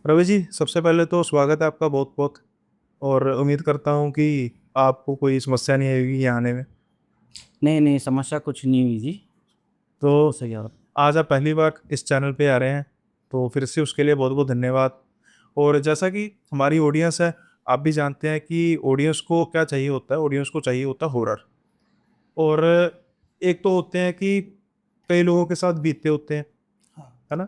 रवि जी, सबसे पहले तो स्वागत है आपका बहुत बहुत। और उम्मीद करता हूँ कि आपको कोई समस्या नहीं आएगी यहाँ आने में। नहीं नहीं, समस्या कुछ नहीं हुई जी। सब तो कुछ सही है। आज आप पहली बार इस चैनल पे आ रहे हैं, तो फिर से उसके लिए बहुत बहुत धन्यवाद। और जैसा कि हमारी ऑडियंस है, आप भी जानते हैं कि ऑडियंस को क्या चाहिए होता है। ऑडियंस को चाहिए होता है हॉरर। और एक तो होते हैं कि कई लोगों के साथ बीतते होते हैं, हाँ। है ना।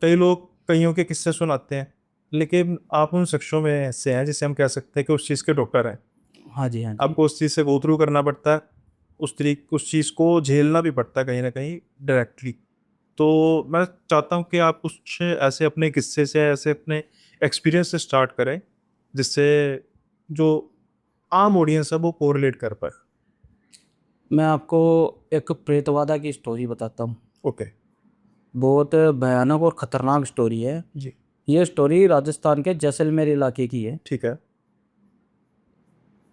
कई लोग कईयों के किस्से सुनाते हैं, लेकिन आप उन शख्सों में ऐसे हैं जिसे हम कह सकते हैं कि उस चीज़ के डॉक्टर हैं। हाँ जी, हाँ जी। आपको उस चीज़ से गो थ्रू करना पड़ता है, उस चीज़ को झेलना भी पड़ता है कहीं ना कहीं डायरेक्टली। तो मैं चाहता हूँ कि आप कुछ ऐसे अपने किस्से से, ऐसे अपने एक्सपीरियंस से स्टार्ट करें, जिससे जो आम ऑडियंस है वो कोरिलेट कर पाए। मैं आपको एक प्रेतवादा की स्टोरी बताता हूँ। ओके। बहुत भयानक और ख़तरनाक स्टोरी है। जी। ये स्टोरी राजस्थान के जैसलमेर इलाके की है। ठीक है।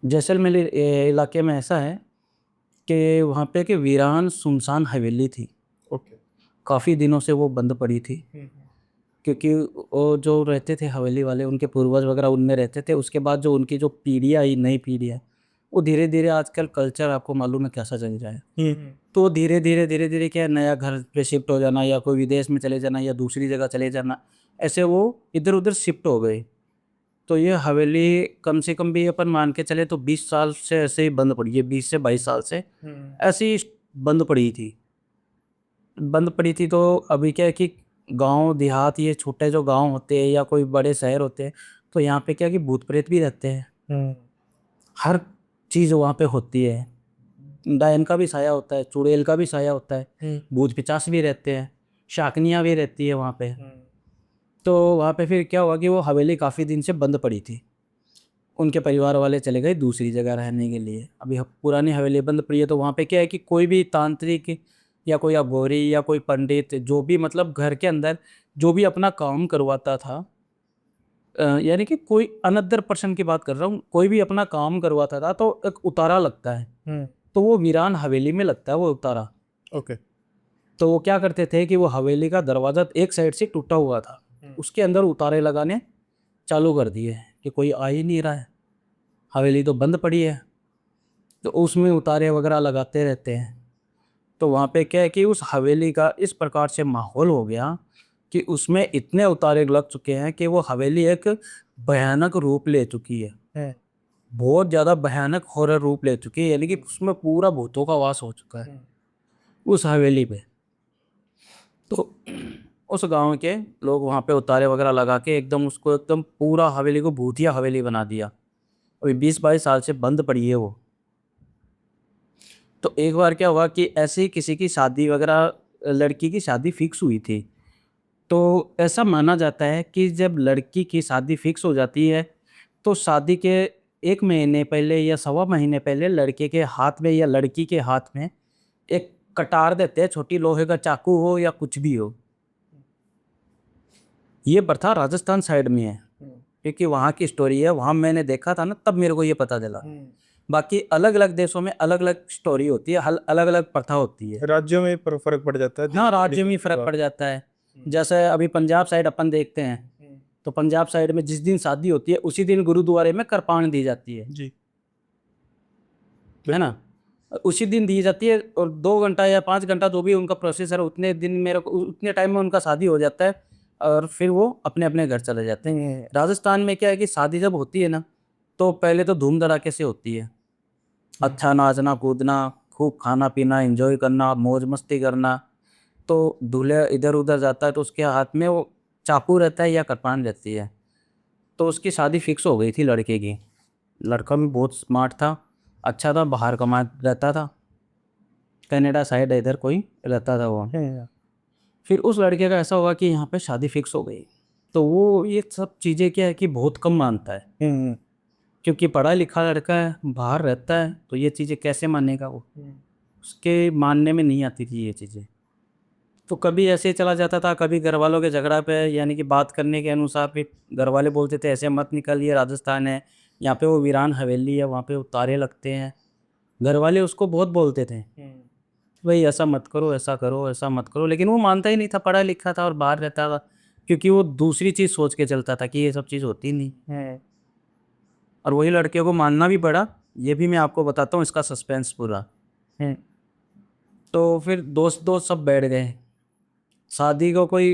जैसलमेर इलाके में ऐसा है कि वहाँ पे एक वीरान सुनसान हवेली थी। ओके। काफ़ी दिनों से वो बंद पड़ी थी, क्योंकि वो जो रहते थे हवेली वाले, उनके पूर्वज वगैरह उनमें रहते थे। उसके बाद जो उनकी जो पीढ़ी आई, नई पीढ़ी है, वो धीरे धीरे, आजकल कल्चर आपको मालूम है कैसा चल रहा है, तो धीरे धीरे क्या है, नया घर पे शिफ्ट हो जाना, या कोई विदेश में चले जाना, या दूसरी जगह चले जाना, ऐसे वो इधर उधर शिफ्ट हो गए। तो ये हवेली कम से कम भी अपन मान के चले तो 20 साल से ऐसे ही बंद पड़ी है, 20 से 22 साल से ऐसी ही बंद पड़ी थी। बंद पड़ी थी तो अभी क्या है कि गांव देहात, ये छोटे जो गांव होते हैं या कोई बड़े शहर होते हैं, तो यहाँ पे क्या है कि भूत प्रेत भी रहते हैं। हम्म। हर चीज़ वहाँ पे होती है। डायन का भी साया होता है, चुड़ैल का भी साया होता है, भूत पिचास भी रहते हैं, शाकनियाँ भी रहती है वहाँ पे। तो वहाँ पे फिर क्या हुआ कि वो हवेली काफ़ी दिन से बंद पड़ी थी। उनके परिवार वाले चले गए दूसरी जगह रहने के लिए। अभी पुरानी हवेली बंद पड़ी है, तो वहाँ पे क्या है कि कोई भी तांत्रिक या कोई अघोरी या कोई पंडित, जो भी मतलब घर के अंदर जो भी अपना काम करवाता था, यानी कि कोई अनदर पर्सन की बात कर रहा हूँ, कोई भी अपना काम करवाता था तो एक उतारा लगता है। तो वो वीरान हवेली में लगता है वो उतारा। ओके। तो वो क्या करते थे कि वो हवेली का दरवाज़ा एक साइड से टूटा हुआ था, उसके अंदर उतारे लगाने चालू कर दिए कि कोई आ ही नहीं रहा है, हवेली तो बंद पड़ी है, तो उसमें उतारे वगैरह लगाते रहते हैं। तो वहाँ पे क्या है कि उस हवेली का इस प्रकार से माहौल हो गया कि उसमें इतने उतारे लग चुके हैं कि वो हवेली एक भयानक रूप ले चुकी है। बहुत ज़्यादा भयानक हॉरर रूप ले चुकी है, यानी कि उसमें पूरा भूतों का वास हो चुका है उस हवेली पे। तो उस गांव के लोग वहाँ पे उतारे वगैरह लगा के एकदम उसको, एकदम पूरा हवेली को भूतिया हवेली बना दिया। अभी 20-22 साल से बंद पड़ी है वो। तो एक बार क्या हुआ कि ऐसे ही किसी की शादी वगैरह, लड़की की शादी फिक्स हुई थी। तो ऐसा माना जाता है कि जब लड़की की शादी फिक्स हो जाती है, तो शादी के 1 महीने पहले या सवा महीने पहले लड़के के हाथ में या लड़की के हाथ में एक कटार देते हैं, छोटी लोहे का चाकू हो या कुछ भी हो। ये प्रथा राजस्थान साइड में है, क्योंकि वहाँ की स्टोरी है, वहाँ मैंने देखा था ना, तब मेरे को ये पता चला। बाकी अलग अलग देशों में अलग अलग स्टोरी होती है, अलग अलग प्रथा होती है। राज्यों में फर्क पड़ जाता है, हाँ, डिफरेंट राज्य में डिफरेंट फर्क होगा। पड़ जाता है। जैसे अभी पंजाब साइड अपन देखते हैं, तो पंजाब साइड में जिस दिन शादी होती है उसी दिन गुरुद्वारे में कृपाण दी जाती जी। है ना। बिल्कुल। उसी दिन दी जाती है, और 2 घंटा या 5 घंटा जो भी उनका प्रोसेस है, उतने दिन मेरे को उतने टाइम में उनका शादी हो जाता है, और फिर वो अपने अपने घर चले जाते हैं। राजस्थान में क्या है कि शादी जब होती है ना, तो पहले तो धूम धड़ाके से होती है। अच्छा नाचना कूदना, खूब खाना पीना, एंजॉय करना, मौज मस्ती करना। तो दूल्हे इधर उधर जाता है तो उसके हाथ में वो चाकू रहता है या कृपाण रहती है। तो उसकी शादी फिक्स हो गई थी लड़के की। लड़का भी बहुत स्मार्ट था, अच्छा था, बाहर कमा रहता था, कनाडा साइड इधर कोई रहता था वो। फिर उस लड़के का ऐसा हुआ कि यहाँ पे शादी फिक्स हो गई। तो वो ये सब चीज़ें क्या है कि बहुत कम मानता है, क्योंकि पढ़ा लिखा लड़का है, बाहर रहता है, तो ये चीज़ें कैसे मानेगा वो। उसके मानने में नहीं आती थी ये चीज़ें। तो कभी ऐसे ही चला जाता था, कभी घर वालों के झगड़ा पे, यानी कि बात करने के अनुसार भी घर वाले बोलते थे ऐसे मत निकल, ये राजस्थान है, यहाँ पे वो वीरान हवेली है, वहाँ पे उतारे लगते हैं। घर वाले उसको बहुत बोलते थे, भाई ऐसा मत करो, ऐसा करो, ऐसा मत करो, लेकिन वो मानता ही नहीं था, पढ़ा लिखा था और बाहर रहता था। क्योंकि वो दूसरी चीज़ सोच के चलता था कि ये सब चीज़ होती नहीं है, और वही लड़के को मानना भी पड़ा। ये भी मैं आपको बताता हूँ, इसका सस्पेंस पूरा है। तो फिर दोस्त दोस्त सब बैठ गए। शादी को कोई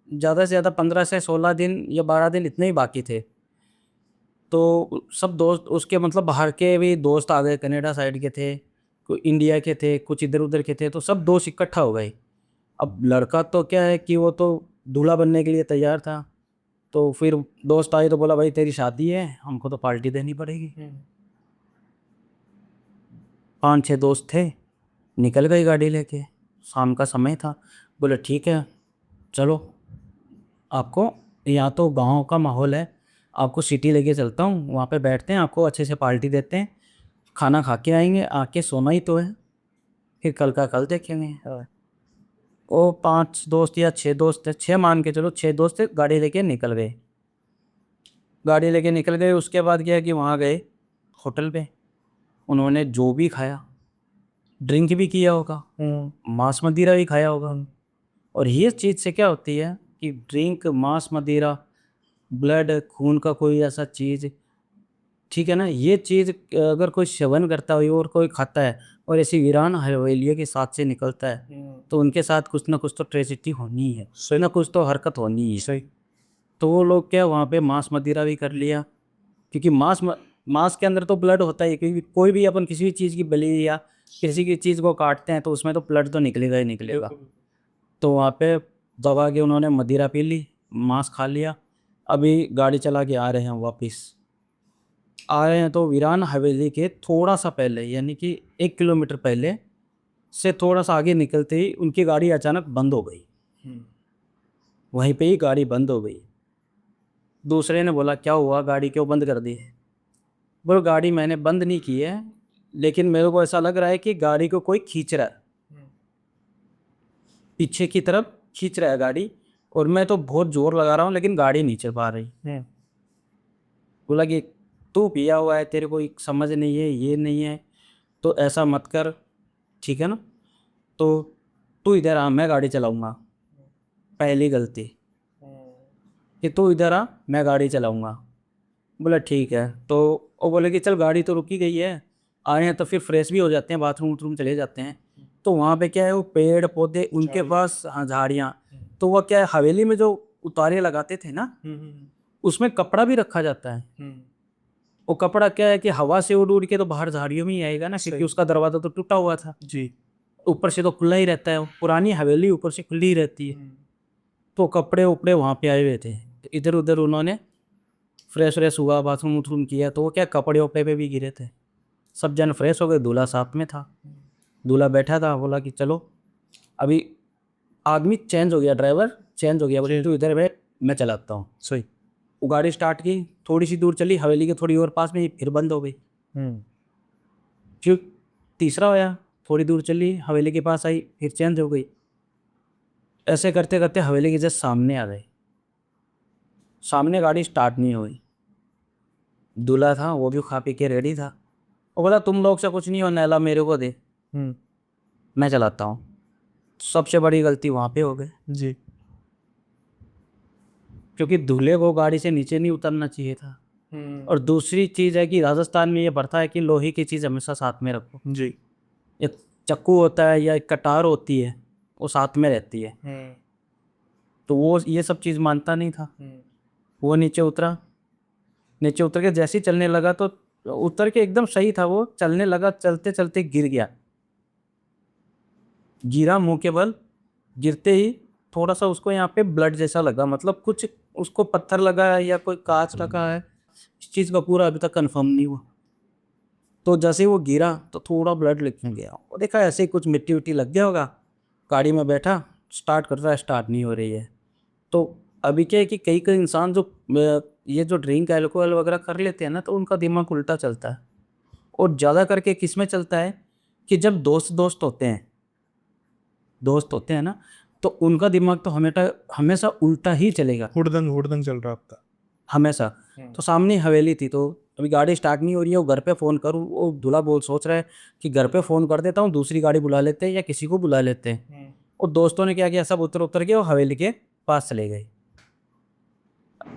ज़्यादा से ज़्यादा 15 से 16 दिन या 12 दिन इतने ही बाकी थे। तो सब दोस्त उसके मतलब बाहर के भी दोस्त आ गए, कनाडा साइड के थे, कोई इंडिया के थे, कुछ इधर उधर के थे, तो सब दोस्त इकट्ठा हो गए। अब लड़का तो क्या है कि वो तो दूल्हा बनने के लिए तैयार था। तो फिर दोस्त आए तो बोला भाई तेरी शादी है, हमको तो पार्टी देनी पड़ेगी। 5-6 दोस्त थे, निकल गए गाड़ी लेके। शाम का समय था, बोले ठीक है चलो, आपको यहाँ तो गांव का माहौल है, आपको सिटी लेके चलता हूँ, वहाँ पे बैठते हैं, आपको अच्छे से पार्टी देते हैं, खाना खा के आएंगे, आके सोना ही तो है, फिर कल का कल देखेंगे। वो 5 दोस्त या 6 दोस्त थे, 6 मान के चलो, 6 दोस्त थे, गाड़ी लेके निकल गए। गाड़ी लेके निकल गए, उसके बाद क्या है कि वहाँ गए होटल पे, उन्होंने जो भी खाया, ड्रिंक भी किया होगा, मांस मदिरा भी खाया होगा। और ये चीज़ से क्या होती है कि ड्रिंक, मांस मदिरा, ब्लड, खून का कोई ऐसा चीज़, ठीक है ना, ये चीज़ अगर कोई सेवन करता है और कोई खाता है और ऐसी वीरान हवेलियों के साथ से निकलता है, तो उनके साथ कुछ ना कुछ तो ट्रेजिडी होनी ही है, सही। ना कुछ तो हरकत होनी ही है। सही। तो वो लोग क्या वहाँ पे मांस मदिरा भी कर लिया, क्योंकि मांस के अंदर तो ब्लड होता है, क्योंकि कोई भी अपन किसी भी चीज़ की बलि या किसी की चीज़ को काटते हैं तो उसमें तो ब्लड तो निकलेगा ही निकलेगा। तो वहाँ पे दबा के उन्होंने मदिरा पी ली, मांस खा लिया। अभी गाड़ी चला के आ रहे हैं वापस, आ रहे हैं तो वीरान हवेली के थोड़ा सा पहले, यानी कि 1 किलोमीटर पहले से थोड़ा सा आगे निकलते ही उनकी गाड़ी अचानक बंद हो गई। वहीं पे ही गाड़ी बंद हो गई। दूसरे ने बोला क्या हुआ, गाड़ी क्यों बंद कर दी है? बोलो गाड़ी मैंने बंद नहीं की है, लेकिन मेरे को ऐसा लग रहा है कि गाड़ी को कोई खींच रहा है, पीछे की तरफ खींच रहा है गाड़ी, और मैं तो बहुत जोर लगा रहा हूँ लेकिन गाड़ी नहीं चल पा रही। बोला कि तू पिया हुआ है, तेरे को समझ नहीं है, ये नहीं है, तो ऐसा मत कर, ठीक है ना, तो तू इधर आ, मैं गाड़ी चलाऊंगा। पहली गलती कि तू इधर आ, मैं गाड़ी चलाऊंगा। बोला ठीक है। तो वो बोले कि चल गाड़ी तो रुकी गई है, आए हैं तो फिर फ्रेश भी हो जाते हैं, बाथरूम वूथरूम चले जाते हैं। तो वहाँ पे क्या है, वो पेड़ पौधे उनके पास, हाँ झाड़ियाँ, तो वह क्या है, हवेली में जो उतारे लगाते थे ना, उसमें कपड़ा भी रखा जाता है। वो कपड़ा क्या है कि हवा से उड़ उड़ के तो बाहर झाड़ियों में ही आएगा ना, क्योंकि उसका दरवाज़ा तो टूटा हुआ था जी। ऊपर से, तो खुला ही रहता है, वो पुरानी हवेली ऊपर से खुली ही रहती है। तो कपड़े उपड़े वहाँ पे आए हुए थे, तो इधर उधर उन्होंने फ्रेश व्रेश हुआ, बाथरूम वूथरूम किया, तो वो क्या कपड़े उपड़े पे भी गिरे थे। सब जन फ्रेश हो गए, दूल्हा साथ में था, दूल्हा बैठा था, बोला कि चलो अभी, आदमी चेंज हो गया, ड्राइवर चेंज हो गया, बोले तू इधर बैठ, मैं चलाता हूँ। सही। वो गाड़ी स्टार्ट की, थोड़ी सी दूर चली, हवेली के थोड़ी और पास में ही फिर बंद हो गई। फिर तीसरा होया, थोड़ी दूर चली, हवेली के पास आई, फिर चेंज हो गई। ऐसे करते करते हवेली के जस्ट सामने आ गए, सामने गाड़ी स्टार्ट नहीं हुई। दूल्हा था वो भी खा पी के रेडी था, वो बोला तुम लोग से कुछ नहीं हो, नैला मेरे को दे, मैं चलाता हूँ। सबसे बड़ी गलती वहाँ पे हो गई, जी। क्योंकि दूल्हे को गाड़ी से नीचे नहीं उतरना चाहिए था। और दूसरी चीज़ है कि राजस्थान में ये प्रथा है कि लोहे की चीज़ हमेशा साथ में रखो। जी। एक चक्कू होता है या एक कटार होती है, वो साथ में रहती है। तो वो ये सब चीज़ मानता नहीं था। वो नीचे उतरा, नीचे उतर के जैसे ही चलने लगा, तो उतर के एकदम सही था, वो चलने लगा, चलते चलते गिर गया, गिरा मुंह के बल। गिरते ही थोड़ा सा उसको यहाँ पे ब्लड जैसा लगा, मतलब कुछ उसको पत्थर लगा है या कोई कांच रखा है, इस चीज़ का पूरा अभी तक कंफर्म नहीं हुआ। तो जैसे ही वो गिरा तो थोड़ा ब्लड निकल गया, और देखा ऐसे ही कुछ मिट्टी विट्टी लग गया होगा। गाड़ी में बैठा, स्टार्ट कर रहा है, स्टार्ट नहीं हो रही है। तो अभी क्या है कि कई कई इंसान जो ये जो ड्रिंक अल्कोहल वगैरह कर लेते हैं ना, तो उनका दिमाग उल्टा चलता है। और ज़्यादा करके किस में चलता है कि जब दोस्त दोस्त होते हैं, दोस्त होते हैं ना, तो उनका दिमाग तो हमेशा हमेशा उल्टा ही चलेगा, हुड़दंग हुड़दंग चल रहा आपका। हमेशा। तो सामने हवेली थी, तो अभी गाड़ी स्टार्ट नहीं हो रही है, वो घर पे फ़ोन करूँ, वो दूल्हा बोल सोच रहा है कि घर पे फ़ोन कर देता हूँ, दूसरी गाड़ी बुला लेते हैं या किसी को बुला लेते हैं। और दोस्तों ने क्या किया, सब उतर उतर के वो हवेली के पास चले गए।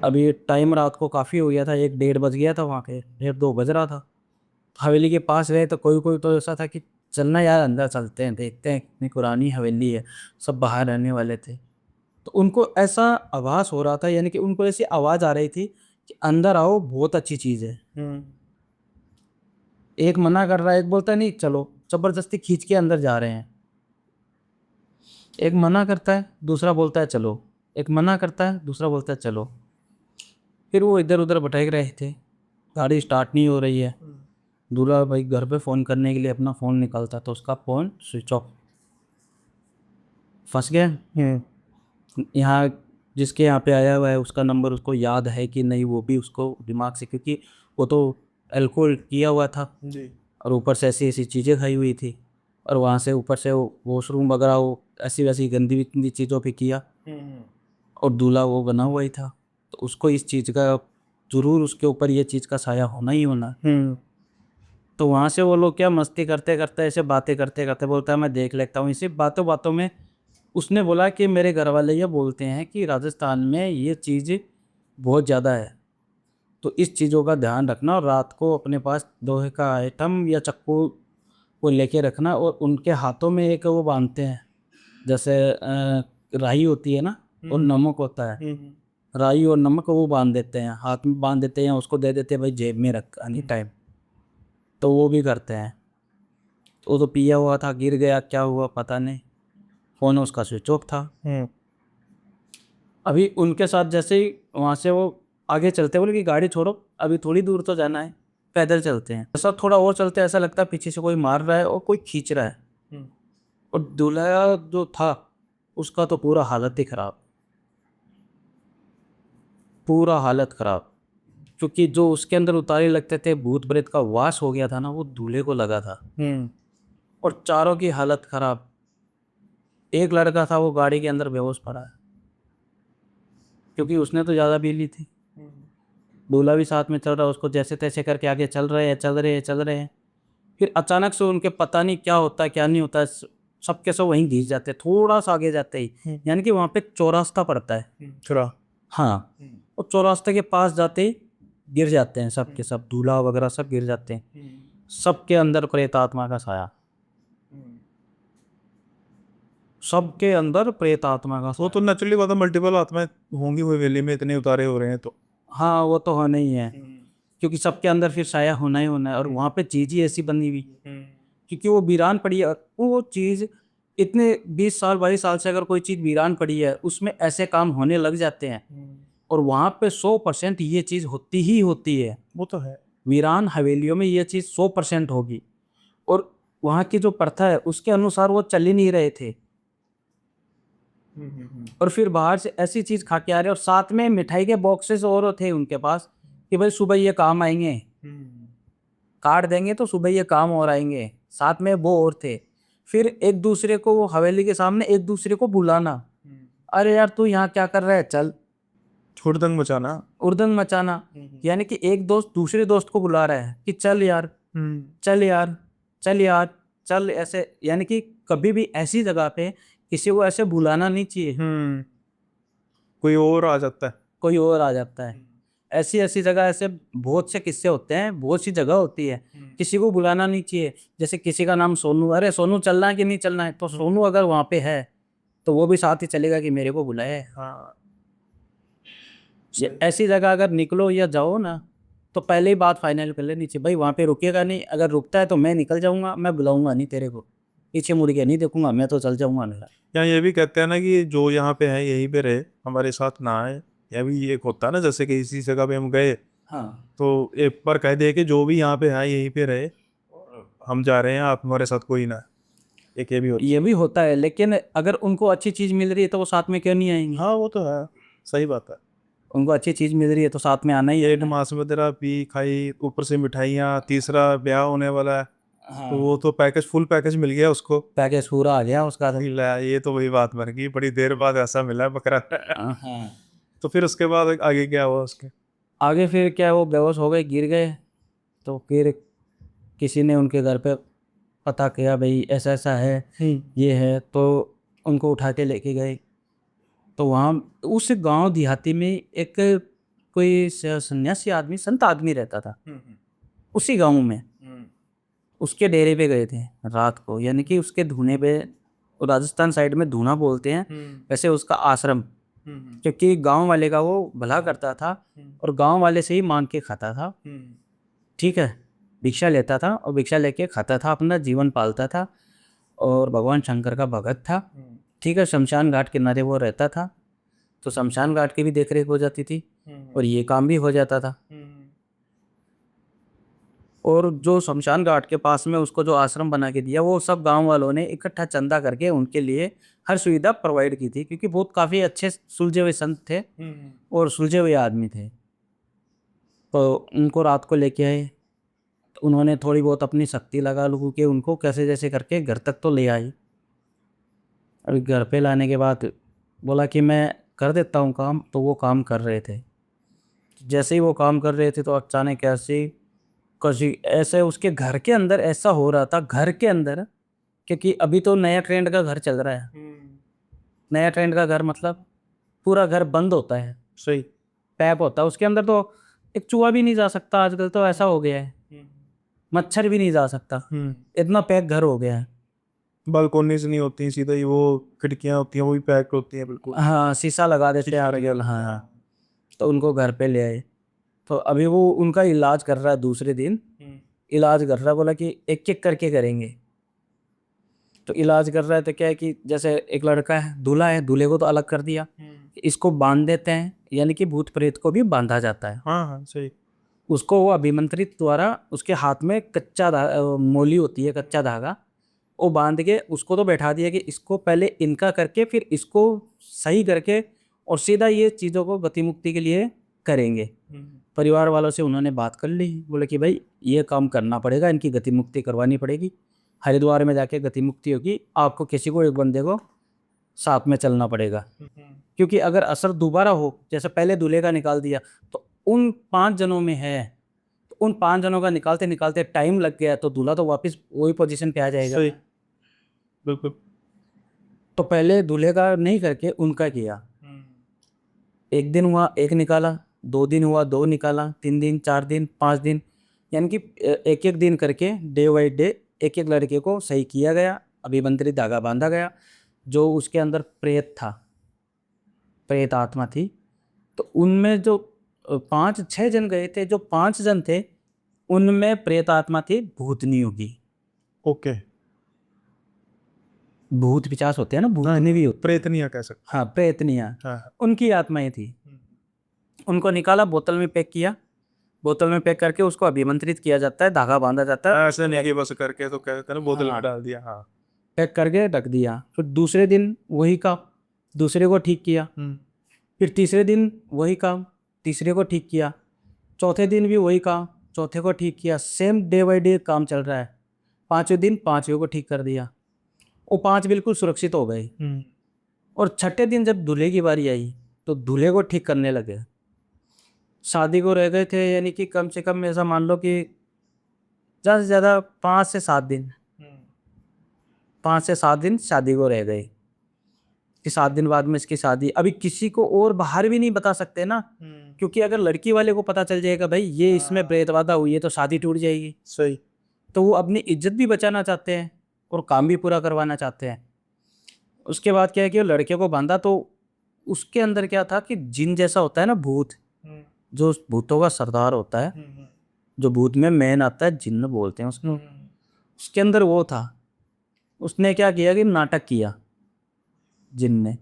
अभी टाइम रात को काफ़ी हो गया था, 1 डेढ़ बज गया था वहाँ के, 1 2 बज रहा था। हवेली के पास गए तो कोई कोई तो ऐसा था कि चलना यार अंदर चलते हैं, देखते हैं कितनी पुरानी हवेली है, सब बाहर रहने वाले थे। तो उनको ऐसा आभास हो रहा था, यानी कि उनको ऐसी आवाज़ आ रही थी कि अंदर आओ, बहुत अच्छी चीज़ है। एक मना कर रहा है, एक बोलता है नहीं चलो, ज़बरदस्ती खींच के अंदर जा रहे हैं। एक मना करता है, दूसरा बोलता है चलो, एक मना करता है, दूसरा बोलता है चलो। फिर वो इधर उधर भटक रहे थे, गाड़ी स्टार्ट नहीं हो रही है। दूल्हा भाई घर पे फ़ोन करने के लिए अपना फ़ोन निकालता तो उसका फ़ोन स्विच ऑफ, फंस गया। यहाँ जिसके यहाँ पे आया हुआ है उसका नंबर उसको याद है कि नहीं, वो भी उसको दिमाग से, क्योंकि वो तो अल्कोहल किया हुआ था जी। और ऊपर से ऐसी ऐसी चीज़ें खाई हुई थी, और वहाँ से ऊपर से वो वॉशरूम वगैरह वो ऐसी वैसी गंदी गंदी चीज़ों पे किया, और दूल्हा वो बना हुआ ही था। तो उसको इस चीज़ का ज़रूर, उसके ऊपर ये चीज़ का साया होना ही होना। तो वहाँ से वो लोग क्या मस्ती करते करते, ऐसे बातें करते करते बोलता है मैं देख लेता हूँ। इसी बातों बातों में उसने बोला कि मेरे घर वाले ये बोलते हैं कि राजस्थान में ये चीज़ बहुत ज़्यादा है, तो इस चीज़ों का ध्यान रखना, और रात को अपने पास लोहे का आइटम या चक्कू को लेके रखना, और उनके हाथों में एक वो बांधते हैं, जैसे राई होती है ना, और नमक होता है, राई और नमक वो बांध देते हैं, हाथ में बांध देते हैं, उसको दे देते हैं भाई जेब में रख एनी टाइम। तो वो भी करते हैं। वो तो पिया हुआ था, गिर गया, क्या हुआ पता नहीं, फ़ोन उसका स्विच ऑफ था। अभी उनके साथ जैसे ही वहाँ से वो आगे चलते, बोले कि गाड़ी छोड़ो, अभी थोड़ी दूर तो जाना है, पैदल चलते हैं। ऐसा थोड़ा और चलते, ऐसा लगता है पीछे से कोई मार रहा है और कोई खींच रहा है। और दूल्हा जो था उसका तो पूरा हालत ही ख़राब, पूरा हालत ख़राब, क्योंकि जो उसके अंदर उतारे लगते थे, भूत प्रेत का वास हो गया था ना, वो दूल्हे को लगा था। और चारों की हालत ख़राब। एक लड़का था वो गाड़ी के अंदर बेहोश पड़ा है, क्योंकि उसने तो ज़्यादा पी ली थी। दूल्हा भी साथ में चल रहा है, उसको जैसे तैसे करके आगे चल रहे हैं चल रहे हैं चल रहे हैं। फिर अचानक से उनके पता नहीं क्या होता है क्या नहीं होता है, सबके सब वहीं घिस जाते हैं, थोड़ा सा आगे जाते ही, यानी कि वहाँ पे चौरास्ता पड़ता है। चुरा। हाँ, और चौरास्ते के पास जाते ही गिर जाते हैं सब के सब, दूल्हा वगैरह सब गिर जाते हैं। सबके अंदर प्रेत आत्मा का साया, सबके अंदर प्रेत आत्मा का वो साया। तो नेचुरली बात है, मल्टीपल आत्माएं होंगी वो हवेली में, इतने उतारे हो रहे हैं तो। हाँ वो तो होना ही है, क्योंकि सबके अंदर फिर साया होना ही होना है, और वहाँ पे चीज़ ही ऐसी बनी हुई, क्योंकि वो वीरान पड़ी है। वो चीज़ इतने 20 साल 22 साल से अगर कोई चीज़ वीरान पड़ी है, उसमें ऐसे काम होने लग जाते हैं, और वहाँ पे 100% ये चीज़ होती ही होती है। वो तो है। वीरान हवेलियों में ये चीज़ 100% होगी, और वहाँ की जो प्रथा है उसके अनुसार वो चल ही नहीं रहे थे, और फिर बाहर से ऐसी चीज़ खा के आ रहे, और साथ में मिठाई के बॉक्सेस और थे उनके पास कि भाई सुबह ये काम आएंगे, काट देंगे तो सुबह ये काम और आएंगे, साथ में वो और थे। फिर एक दूसरे को वो हवेली के सामने एक दूसरे को बुलाना, अरे यार तू यहाँ क्या कर रहा है, चल, हुड़दंग मचाना। उर्दन मचाना, यानी कि एक दोस्त दूसरे दोस्त को बुला रहा है कि चल यार, चल यार, चल यार, चल, ऐसे, यानी कि कभी भी ऐसी जगह पे किसी को ऐसे बुलाना नहीं चाहिए, कोई और आ जाता है। कोई और आ जाता है। ऐसी ऐसी जगह ऐसे बहुत से किस्से होते हैं, बहुत सी जगह होती है, किसी को बुलाना नहीं चाहिए। जैसे किसी का नाम सोनू, अरे सोनू चलना है कि नहीं चलना है, तो सोनू अगर वहाँ पे है तो वो भी साथ ही चलेगा कि मेरे को बुलाया है। हाँ। ऐसी जगह अगर निकलो या जाओ ना, तो पहले ही बात फाइनल कर लेनी चाहिए, भाई वहाँ पे रुकेगा नहीं, अगर रुकता है तो मैं निकल जाऊंगा, मैं बुलाऊंगा नहीं तेरे को, पीछे मुड़ के नहीं देखूंगा, मैं तो चल जाऊंगा मेरा। यहाँ ये भी कहते हैं ना कि जो यहाँ पे है यहीं पे रहे, हमारे साथ ना आए। यह भी एक होता है ना, जैसे कि इसी जगह पे हम गए हाँ, तो एक बार कह दे कि जो भी यहाँ पे है यहीं पे रहे, और हम जा रहे हैं, आप हमारे साथ कोई ना है। एक ये भी होता ये भी होता है, लेकिन अगर उनको अच्छी चीज़ मिल रही है तो वो साथ में क्यों नहीं आएंगे? है। हाँ वो तो है, सही बात है। उनको अच्छी चीज़ मिल रही है तो साथ में आना ही है। एक मांस वगैरह पी खाई, ऊपर से मिठाइयाँ, तीसरा ब्याह होने वाला है, हाँ, तो वो तो पैकेज, फुल पैकेज मिल गया उसको। पैकेज पूरा आ गया उसका तो। ये तो वही बात बन गई, बड़ी देर बाद ऐसा मिला है बकरा। हाँ, तो फिर उसके बाद आगे क्या हुआ उसके? आगे फिर क्या, वो बेहोश हो गए, गिर गए। तो फिर किसी ने उनके घर पे पता किया, भाई ऐसा ऐसा है, ये है, तो उनको उठा के लेके गए। तो वहाँ उस गांव देहाती में एक कोई सन्यासी आदमी, संत आदमी रहता था उसी गांव में। उसके डेरे पे गए थे रात को, यानी कि उसके धुने पे, राजस्थान साइड में धुना बोलते हैं, वैसे उसका आश्रम, क्योंकि गांव वाले का वो भला करता था और गांव वाले से ही मांग के खाता था। ठीक है, भिक्षा लेता था और भिक्षा लेके खाता था, अपना जीवन पालता था और भगवान शंकर का भगत था। ठीक है, शमशान घाट किनारे वो रहता था, तो शमशान घाट की भी देख रेख हो जाती थी और ये काम भी हो जाता था। और जो शमशान घाट के पास में उसको जो आश्रम बना के दिया, वो सब गांव वालों ने इकट्ठा चंदा करके उनके लिए हर सुविधा प्रोवाइड की थी, क्योंकि बहुत काफ़ी अच्छे सुलझे हुए संत थे और सुलझे हुए आदमी थे। तो उनको रात को लेके आए, तो उन्होंने थोड़ी बहुत अपनी शक्ति लगा लूँ के उनको कैसे जैसे करके घर तक तो ले आई। और घर पे लाने के बाद बोला कि मैं कर देता हूँ काम, तो वो काम कर रहे थे। जैसे ही वो काम कर रहे थे तो अचानक ऐसे उसके घर के अंदर ऐसा हो रहा था, घर के अंदर, क्योंकि अभी तो नया ट्रेंड का घर चल रहा है। नया ट्रेंड का घर मतलब पूरा घर बंद होता है, सही। पैक होता है, उसके अंदर तो एक चूहा भी नहीं जा सकता आजकल, तो ऐसा हो गया है, मच्छर भी नहीं जा सकता, इतना पैक घर हो गया है। बालकोनीज नहीं होती, सीधा ही वो खिड़कियां होती हैं वो भी पैक होती हैं बिल्कुल। हाँ, शीशा लगा देते हैं शीशा आगे। लगा हाँ हाँ। तो उनको घर पे ले आए, तो अभी वो उनका इलाज कर रहा है, दूसरे दिन इलाज कर रहा है। बोला कि एक एक करके करेंगे। तो इलाज कर रहा है तो क्या है कि जैसे एक लड़का है, दूल्हा है, दूल्हे को तो अलग कर दिया, इसको बांध देते हैं, यानी कि भूत प्रेत को भी बांधा जाता है। हाँ हाँ सही। उसको वो अभिमंत्रित द्वारा उसके हाथ में कच्चा मोली होती है, कच्चा धागा, वो बांध के उसको तो बैठा दिया कि इसको पहले इनका करके फिर इसको सही करके और सीधा ये चीज़ों को गति मुक्ति के लिए करेंगे। परिवार वालों से उन्होंने बात कर ली, बोले कि भाई ये काम करना पड़ेगा, इनकी गति मुक्ति करवानी पड़ेगी, हरिद्वार में जाके गति मुक्ति होगी, आपको किसी को एक बंदे को साथ में चलना पड़ेगा, क्योंकि अगर असर दोबारा हो, जैसे पहले दूल्हे का निकाल दिया तो उन 5 जनों में है, तो उन 5 जनों का निकालते निकालते टाइम लग गया तो दूल्हा तो वापस वही पोजीशन पे आ जाएगा। सही, बिल्कुल। तो पहले दूल्हे का नहीं करके उनका किया। एक दिन हुआ, एक निकाला, 2 दिन हुआ, 2 निकाला, 3 दिन, 4 दिन, 5 दिन, यानी कि एक एक दिन करके डे बाई डे एक एक लड़के को सही किया गया, अभिमंत्रित धागा बांधा गया। जो उसके अंदर प्रेत था, प्रेत आत्मा थी, तो उनमें जो 5-6 जन गए थे, जो 5 जन थे उनमें प्रेत आत्मा थी भूतनियों की। ओके। भूत पिचास होते हैं ना, भूतनी भी होती। प्रेतनिया कह सकते हाँ, प्रेतनियाँ, हाँ। उनकी आत्माएं थी। उनको निकाला, बोतल में पैक किया, बोतल में पैक करके उसको अभिमंत्रित किया जाता है, धागा बांधा जाता है, ऐसे नहीं कि बस करके तो कहते हैं ना बोतल में हाँ। डाल दिया। हाँ। पैक करके रख दिया। फिर दूसरे दिन वही काम, दूसरे को ठीक किया। फिर तीसरे दिन वही काम, तीसरे को ठीक किया। चौथे दिन भी वही काम, चौथे को ठीक किया। सेम डे बाई डे काम चल रहा है। 5वें दिन 5वें को ठीक कर दिया, वो 5 बिल्कुल सुरक्षित हो गए। और छठे दिन जब दूल्हे की बारी आई तो दूल्हे को ठीक करने लगे। शादी को रह गए थे, यानी कि कम से कम ऐसा मान लो कि ज़्यादा से ज़्यादा 5 से 7 दिन, 5 से 7 दिन शादी को रह गए कि 7 दिन बाद में इसकी शादी। अभी किसी को और बाहर भी नहीं बता सकते ना, क्योंकि अगर लड़की वाले को पता चल जाएगा भाई ये इसमें प्रेतवादा हुई है तो शादी टूट जाएगी। सही। तो वो अपनी इज्जत भी बचाना चाहते हैं और काम भी पूरा करवाना चाहते हैं। उसके बाद क्या है कि वो लड़के को बांधा, तो उसके अंदर क्या था कि जिन जैसा होता है ना भूत, जो भूतों का सरदार होता है, जो भूत में मेन आता है, जिन्न बोलते हैं उसको, उसके अंदर वो था। उसने क्या किया कि नाटक किया, जिन ने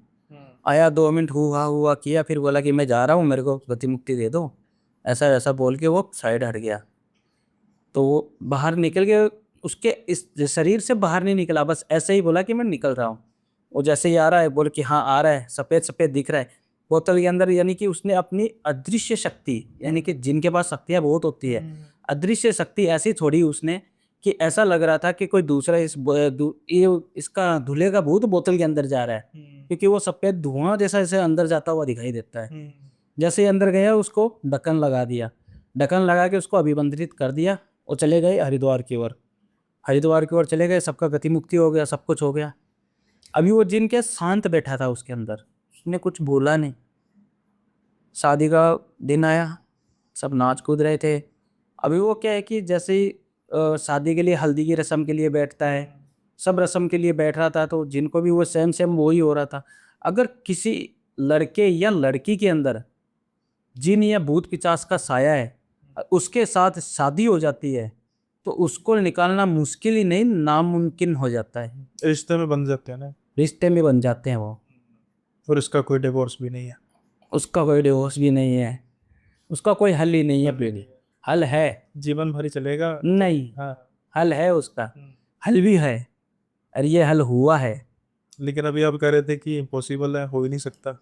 आया, 2 मिनट हुआ किया, फिर बोला कि मैं जा रहा हूँ, मेरे को गति मुक्ति दे दो, ऐसा ऐसा बोल के वो साइड हट गया। तो वो बाहर निकल गया, उसके इस शरीर से बाहर नहीं निकला, बस ऐसे ही बोला कि मैं निकल रहा हूँ। वो जैसे ही आ रहा है, बोल कि हाँ आ रहा है, सफ़ेद सफ़ेद दिख रहा है बोतल के अंदर, यानी कि उसने अपनी अदृश्य शक्ति, यानी कि जिनके पास शक्तियाँ बहुत होती है, अदृश्य शक्ति ऐसी छोड़ी उसने कि ऐसा लग रहा था कि कोई दूसरा इसका दूल्हे का भूत बोतल के अंदर जा रहा है, क्योंकि वो सफ़ेद धुआं जैसा ऐसे अंदर जाता हुआ दिखाई देता है। जैसे ही अंदर गया, उसको ढक्कन लगा दिया, ढक्कन लगा के उसको अभिमंत्रित कर दिया और चले गए हरिद्वार की ओर। हरिद्वार की ओर चले गए, सबका गति मुक्ति हो गया, सब कुछ हो गया। अभी वो जिन के शांत बैठा था उसके अंदर, उसने कुछ बोला नहीं, शादी का दिन आया, सब नाच कूद रहे थे। अभी वो क्या है कि जैसे ही शादी के लिए हल्दी की रस्म के लिए बैठता है, सब रस्म के लिए बैठ रहा था, तो जिनको भी वो सेम सेम वही हो रहा था। अगर किसी लड़के या लड़की के अंदर जिन या भूत पिचास का साया है, उसके साथ शादी हो जाती है, तो उसको निकालना मुश्किल ही नहीं, नामुमकिन हो जाता है। रिश्ते में बन जाते हैं ना, रिश्ते में बन जाते हैं वो। और इसका कोई डिवोर्स भी नहीं है। उसका कोई डिवोर्स भी नहीं है, उसका कोई हल ही नहीं है। प्रेमी हल है जीवन भर ही चलेगा। नहीं, हाँ। हल है उसका, हल भी है, और ये हल हुआ है। लेकिन अभी आप कह रहे थे कि इम्पॉसिबल है, हो ही नहीं सकता।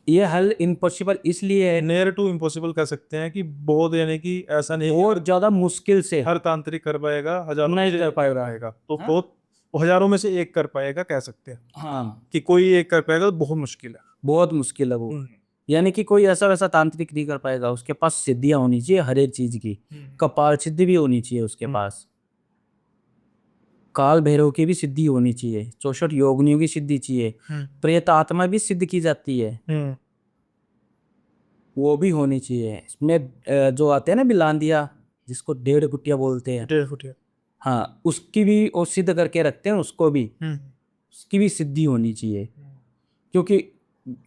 ये हल इम्पॉसिबल इसलिए है, नियर टू इम्पॉसिबल कह सकते हैं कि बहुत, यानी कि ऐसा नहीं है और ज्यादा मुश्किल से हर तांत्रिक कर पाएगा, हजारों नहीं में से कर एक पाएगा। पाएगा तो हाँ? बहुत, हजारों में से एक कर पाएगा कह सकते हैं। हाँ, कि कोई एक कर पाएगा तो बहुत मुश्किल है। बहुत मुश्किल है वो। यानी कि कोई ऐसा वैसा तांत्रिक नहीं कर पाएगा। उसके पास सिद्धियां होनी चाहिए हर एक चीज की। कपाल सिद्धि भी होनी चाहिए उसके पास, काल भैरव की भी सिद्धि होनी चाहिए, 64 योगिनियों की सिद्धि चाहिए, प्रेत आत्मा भी सिद्ध की जाती है, वो भी होनी चाहिए। इसमें जो आते हैं ना बिलांदिया, जिसको 1.5 गुटिया बोलते हैं, 1.5 फुट है। हाँ, उसकी भी वो सिद्ध करके रखते हैं उसको भी, उसकी भी सिद्धि होनी चाहिए। क्योंकि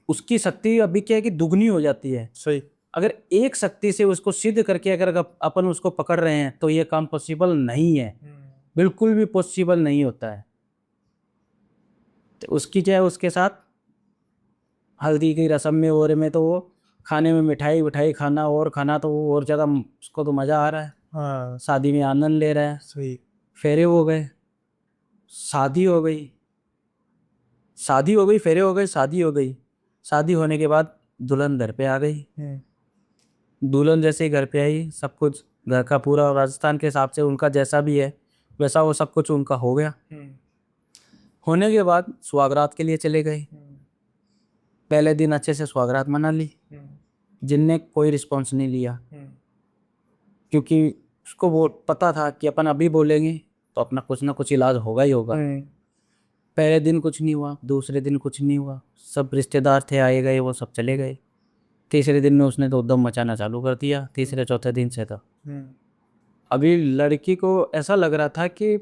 उसकी शक्ति अभी क्या है कि दुगनी हो जाती है। सही। अगर एक शक्ति से उसको सिद्ध करके अगर अपन उसको पकड़ रहे हैं, तो ये काम पॉसिबल नहीं है, बिल्कुल भी पॉसिबल नहीं होता है। तो उसकी क्या है, उसके साथ हल्दी की रस्म में और में तो वो खाने में मिठाई विठाई खाना और खाना, तो वो और ज़्यादा उसको तो मज़ा आ रहा है, हाँ शादी में आनंद ले रहा है। सही। फेरे हो गए, शादी हो गई, शादी हो गई, फेरे हो गए, शादी हो गई। शादी होने के बाद दुल्हन घर पे आ गई। दुल्हन जैसे ही घर पे आई, सब कुछ घर का पूरा राजस्थान के हिसाब से उनका जैसा भी है वैसा वो सब कुछ उनका हो गया। होने के बाद सुहागरात के लिए चले गए। पहले दिन अच्छे से सुहागरात मना ली, जिनने कोई रिस्पॉन्स नहीं लिया, क्योंकि उसको वो पता था कि अपन अभी बोलेंगे तो अपना कुछ ना कुछ इलाज होगा ही होगा। पहले दिन कुछ नहीं हुआ, दूसरे दिन कुछ नहीं हुआ, सब रिश्तेदार थे आए गए, वो सब चले गए। तीसरे दिन में उसने तो उद्दम मचाना चालू कर दिया, तीसरे चौथे दिन से था। अभी लड़की को ऐसा लग रहा था कि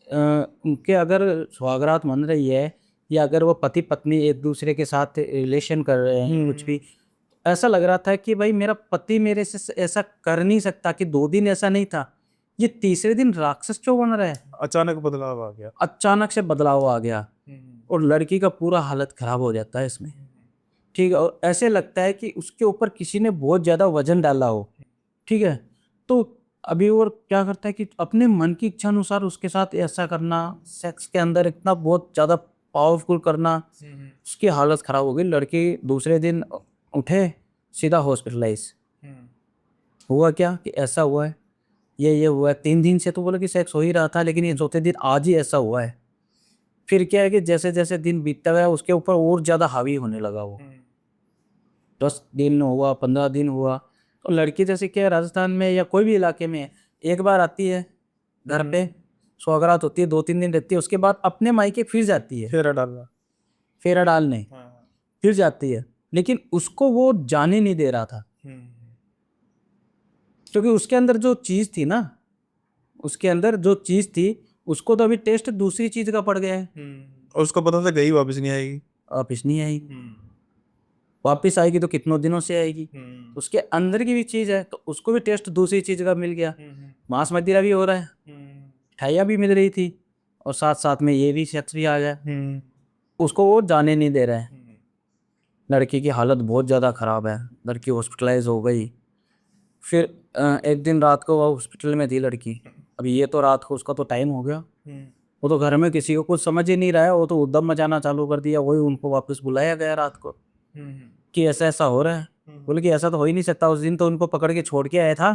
उनके अगर सुहागरात मन रही है, या अगर वो पति पत्नी एक दूसरे के साथ रिलेशन कर रहे हैं कुछ भी, ऐसा लग रहा था कि भाई मेरा पति मेरे से ऐसा कर नहीं सकता। कि 2 दिन ऐसा नहीं था, ये तीसरे दिन राक्षस क्यों बन रहा है। अचानक बदलाव आ गया। अचानक से बदलाव आ गया, और लड़की का पूरा हालत खराब हो जाता है इसमें। ठीक है, और ऐसे लगता है कि उसके ऊपर किसी ने बहुत ज़्यादा वजन डाला हो। ठीक है, तो अभी और क्या करता है कि अपने मन की इच्छा अनुसार उसके साथ ऐसा करना, सेक्स के अंदर इतना बहुत ज़्यादा पावरफुल करना, उसकी हालत ख़राब हो गई। लड़की दूसरे दिन उठे, सीधा हॉस्पिटलाइज। हुआ क्या कि ऐसा हुआ है, ये हुआ है। 3 दिन से तो बोला कि सेक्स हो ही रहा था, लेकिन ये चौथे दिन आज ही ऐसा हुआ है। फिर क्या है कि जैसे जैसे दिन बीतता गया उसके ऊपर और ज़्यादा हावी होने लगा वो। 10 दिन हुआ, 15 दिन हुआ, तो लड़की जैसे क्या है, राजस्थान में या कोई भी इलाके में एक बार आती है घर पे, सौगात होती है, 2-3 दिन रहती है, उसके बाद अपने मायके फिर जाती है फेरा डालना। फेरा डालने, फिर जाती है। लेकिन उसको वो जाने नहीं दे रहा था, क्योंकि उसके अंदर जो चीज़ थी ना, उसके अंदर जो चीज़ थी, उसको तो अभी टेस्ट दूसरी चीज़ का पड़ गया है। और उसको पता था गई वापस नहीं आएगी। वापिस नहीं आएगी, वापिस आएगी तो कितनों दिनों से आएगी। उसके अंदर की भी चीज़ है, तो उसको भी टेस्ट दूसरी चीज़ का मिल गया। मांस मदिरा भी हो रहा है, मिठाइयाँ भी मिल रही थी, और साथ साथ में ये भी शख्स भी आ गया, उसको वो जाने नहीं दे रहा है। लड़की की हालत बहुत ज़्यादा ख़राब है, लड़की हॉस्पिटलाइज हो गई। फिर एक दिन रात को वो हॉस्पिटल में थी लड़की। अभी ये तो रात को उसका तो टाइम हो गया, वो तो घर में किसी को कुछ समझ ही नहीं रहा है, वो तो उद्दम मचाना चालू कर दिया। वही उनको वापस बुलाया गया रात को कि ऐसा ऐसा हो रहा है। बोले कि ऐसा तो हो ही नहीं सकता, उस दिन तो उनको पकड़ के छोड़ के आया था,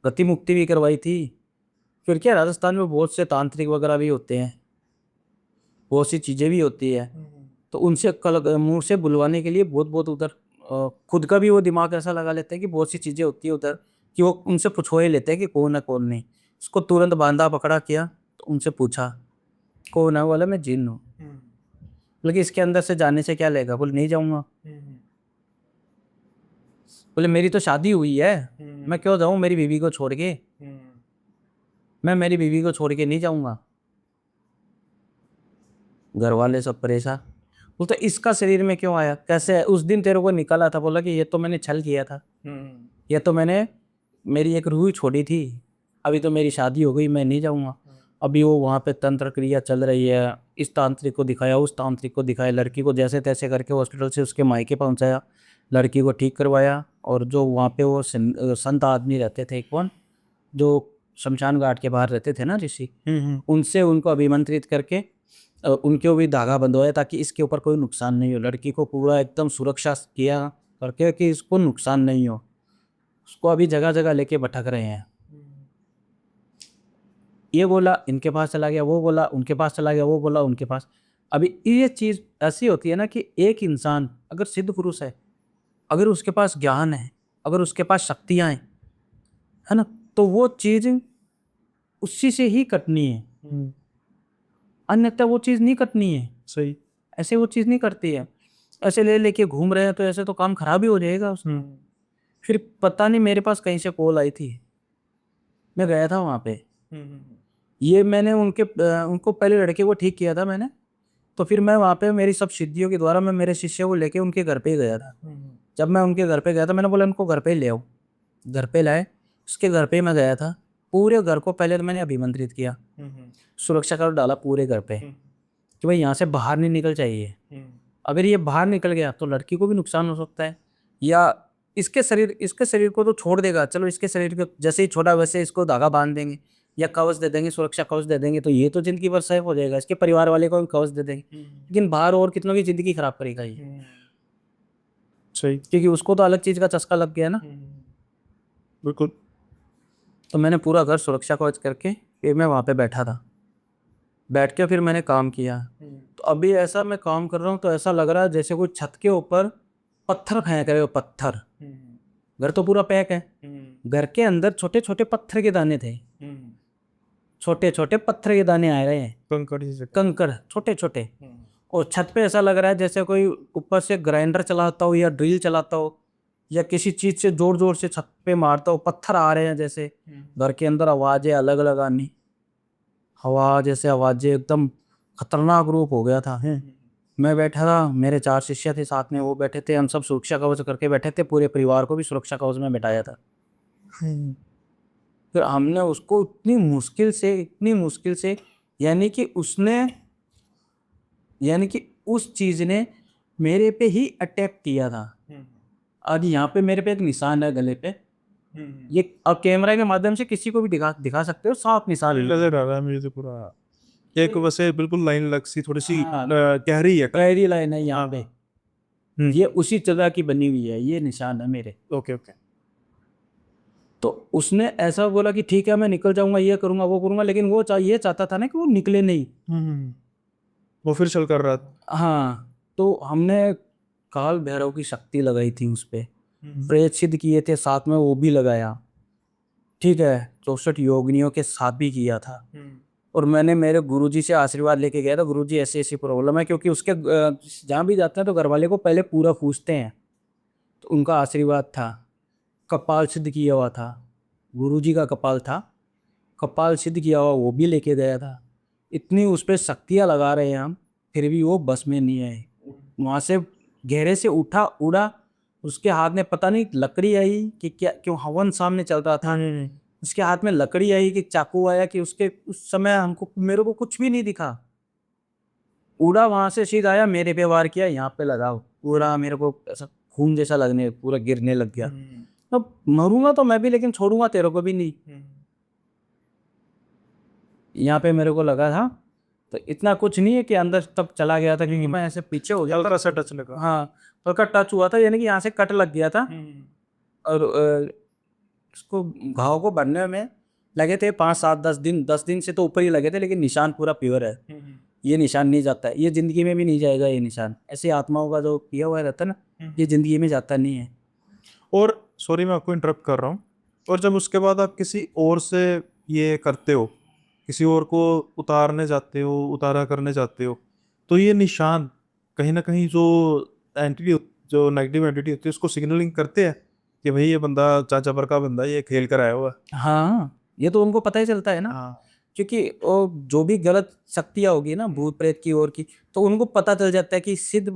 गति मुक्ति भी करवाई थी। फिर क्या, राजस्थान में बहुत से तांत्रिक वगैरह भी होते हैं, बहुत सी चीज़ें भी होती है, तो उनसे कल मुँह से बुलवाने के लिए बहुत बहुत उधर खुद का भी वो दिमाग ऐसा लगा लेते हैं कि बहुत सी चीज़ें होती है उधर, कि वो उनसे पूछो ही लेते हैं कि कौन है कौन नहीं। उसको तुरंत बांधा पकड़ा किया, तो उनसे पूछा कौन है, बोला मैं जिन हूँ। बोले कि इसके अंदर से जाने से क्या लेगा, बोले नहीं जाऊँगा। बोले मेरी तो शादी हुई है, मैं क्यों जाऊँ मेरी बीवी को छोड़ के, मैं मेरी बीवी को छोड़ के नहीं जाऊँगा। घर वाले सब परेशान। बोलते इसका शरीर में क्यों आया, कैसे है? उस दिन तेरे को निकाला था। बोला कि ये तो मैंने छल किया था, ये तो मैंने मेरी एक रूह छोड़ी थी, अभी तो मेरी शादी हो गई, मैं नहीं जाऊँगा। अभी वो वहाँ पे तंत्र क्रिया चल रही है, इस तांत्रिक को दिखाया, उस तांत्रिक को दिखाया, लड़की को जैसे तैसे करके हॉस्पिटल से उसके मायके पहुँचाया, लड़की को ठीक करवाया। और जो वहाँ पे वो संत आदमी रहते थे, कौन, जो शमशान घाट के बाहर रहते थे ना ऋषि, उनसे उनको अभिमंत्रित करके उनके भी धागा बंधवाया ताकि इसके ऊपर कोई नुकसान नहीं हो। लड़की को पूरा एकदम सुरक्षा किया करके कि इसको नुकसान नहीं हो। उसको अभी जगह जगह लेके भटक रहे हैं। ये बोला इनके पास चला गया, वो बोला उनके पास चला गया, वो बोला उनके पास। अभी ये चीज़ ऐसी होती है ना कि एक इंसान अगर सिद्ध पुरुष है, अगर उसके पास ज्ञान है, अगर उसके पास शक्तियाँ हैं, है ना, तो वो चीज़ उसी से ही कटनी है, अन्यथा वो चीज़ नहीं कटनी है। सही। ऐसे वो चीज़ नहीं करती है। ऐसे ले लेके घूम रहे हैं तो ऐसे तो काम खराब ही हो जाएगा उसका। फिर पता नहीं मेरे पास कहीं से कॉल आई थी, मैं गया था वहाँ पे। ये मैंने उनको पहले लड़के को ठीक किया था मैंने, तो फिर मैं वहाँ पे मेरी सब सिद्धियों के द्वारा मैं मेरे शिष्य को लेके उनके घर पे ही गया था। जब मैं उनके घर पे गया था, मैंने बोला इनको घर पे ही ले आओ। घर पे लाए, उसके घर पे ही मैं गया था। पूरे घर को पहले तो मैंने अभिमंत्रित किया, सुरक्षा कवच डाला पूरे घर पे कि भाई यहाँ से बाहर नहीं निकल चाहिए। अगर ये बाहर निकल गया तो लड़की को भी नुकसान हो सकता है, या इसके शरीर को तो छोड़ देगा, चलो इसके शरीर को जैसे ही छोड़ा वैसे इसको धागा बांध देंगे या कवच दे देंगे, सुरक्षा कवच दे देंगे, तो ये तो जिंदगी भर सेफ हो जाएगा। इसके परिवार वाले को भी कवच दे देंगे, लेकिन बाहर और कितनों की जिंदगी खराब करेगा ये, सही। क्योंकि उसको तो अलग चीज का चस्का लग गया ना। बिल्कुल। तो मैंने पूरा घर सुरक्षा कवच करके फिर मैं वहाँ पे बैठा था, बैठ के फिर मैंने काम किया। तो अभी ऐसा मैं काम कर रहा हूँ तो ऐसा लग रहा है जैसे कोई छत के ऊपर पत्थर फेंक रहे हो, पत्थर। घर तो पूरा पैक है, घर के अंदर छोटे छोटे पत्थर के दाने थे, छोटे छोटे पत्थर के दाने आ रहे हैं, कंकड़ छोटे छोटे। और छत पे ऐसा लग रहा है जैसे कोई ऊपर से ग्राइंडर चलाता हो या ड्रिल चलाता हो या किसी चीज से जोर जोर से छत पे मारता हो, पत्थर आ रहे हैं जैसे। घर के अंदर आवाजें अलग अलग आनी, हवा जैसे आवाजें, एकदम खतरनाक रूप हो गया था। मैं बैठा था, मेरे 4 शिष्य थे साथ में, वो बैठे थे, हम सब सुरक्षा कवच करके बैठे थे, पूरे परिवार को भी सुरक्षा कवच में बैठाया था। फिर हमने उसको इतनी मुश्किल से यानी कि उस चीज ने मेरे पे ही अटैक किया था। आज यहाँ पे मेरे पे एक निशान है गले पे, ये अब कैमरा के माध्यम से किसी को भी दिखा सकते हो, साफ निशान नजर आ रहा है मुझे तो पूरा, एक वैसे बिल्कुल लाइन लग सी थोड़ी सी हाँ। गहरी है। गहरी लाइन है यहाँ पे, हम्म। ये उसी जगह की बनी हुई है, ये निशान है मेरे। Okay okay. तो उसने ऐसा बोला कि ठीक है मैं निकल जाऊंगा, ये करूंगा वो करूंगा, लेकिन वो ये चाहता था ना कि वो निकले नहीं। वो फिर चल कर रहा था। हाँ, तो हमने काल भैरव की शक्ति लगाई थी उस पे, प्रेत सिद्ध किए थे साथ में, वो भी लगाया, ठीक है, 64 योगिनियों के साथ भी किया था। और मैंने मेरे गुरुजी से आशीर्वाद लेके गया था, गुरुजी ऐसी ऐसी प्रॉब्लम है, क्योंकि उसके जहाँ भी जाते हैं तो घर वाले को पहले पूरा पूछते हैं, तो उनका आशीर्वाद था। कपाल सिद्ध किया हुआ था, गुरुजी का कपाल था, कपाल सिद्ध किया हुआ वो भी लेके गया था। इतनी उस पर शक्तियाँ लगा रहे हैं हम, फिर भी वो बस में नहीं आए। वहाँ से गहरे से उड़ा, उसके हाथ में पता नहीं लकड़ी आई कि क्या, क्यों हवन सामने चल रहा था, उसके हाथ में लकड़ी आई कि चाकू आया, कि उसके उस समय मेरे को कुछ भी नहीं दिखा। उड़ा वहां से सीधा आया, मेरे पे वार किया, यहाँ पे लगाओ, पूरा मेरे को ऐसा खून जैसा लगने, पूरा गिरने लग गया। अब मरूंगा तो मैं भी, लेकिन छोड़ूंगा तेरे को भी नहीं। यहाँ पे मेरे को लगा था, तो इतना कुछ नहीं है कि अंदर तब चला गया था, क्योंकि मैं ऐसे पीछे हो गया, हल्का सा टच लगा। हाँ, हल्का टच हुआ था, यानी कि यहाँ से कट लग गया था। और उसको घाव को भरने में लगे थे 5 7 10 दिन से तो ऊपर ही लगे थे, लेकिन निशान पूरा प्योर है। ये निशान नहीं जाता है, ये जिंदगी में भी नहीं जाएगा ये निशान। ऐसी आत्माओं का जो किया हुआ रहता है ना, ये जिंदगी में जाता नहीं है। और सॉरी मैं आपको इंटरप्ट कर रहा हूँ, और जब उसके बाद आप किसी और से ये करते हो, किसी और को उतारने जाते हो, उतारा करने जाते हो, तो ये निशान कहीं ना कहीं जो एंटिटी, जो नेगेटिव एंटिटी होती है, उसको सिग्नलिंग करते हैं कि भाई ये बंदा चाचा पर का बंदा, ये खेल कर आया हुआ है। हाँ, ये तो उनको पता ही चलता है ना, हाँ। क्योंकि वो जो भी गलत शक्तियाँ होगी ना भूत प्रेत की ओर की, तो उनको पता चल जाता है कि सिद्ध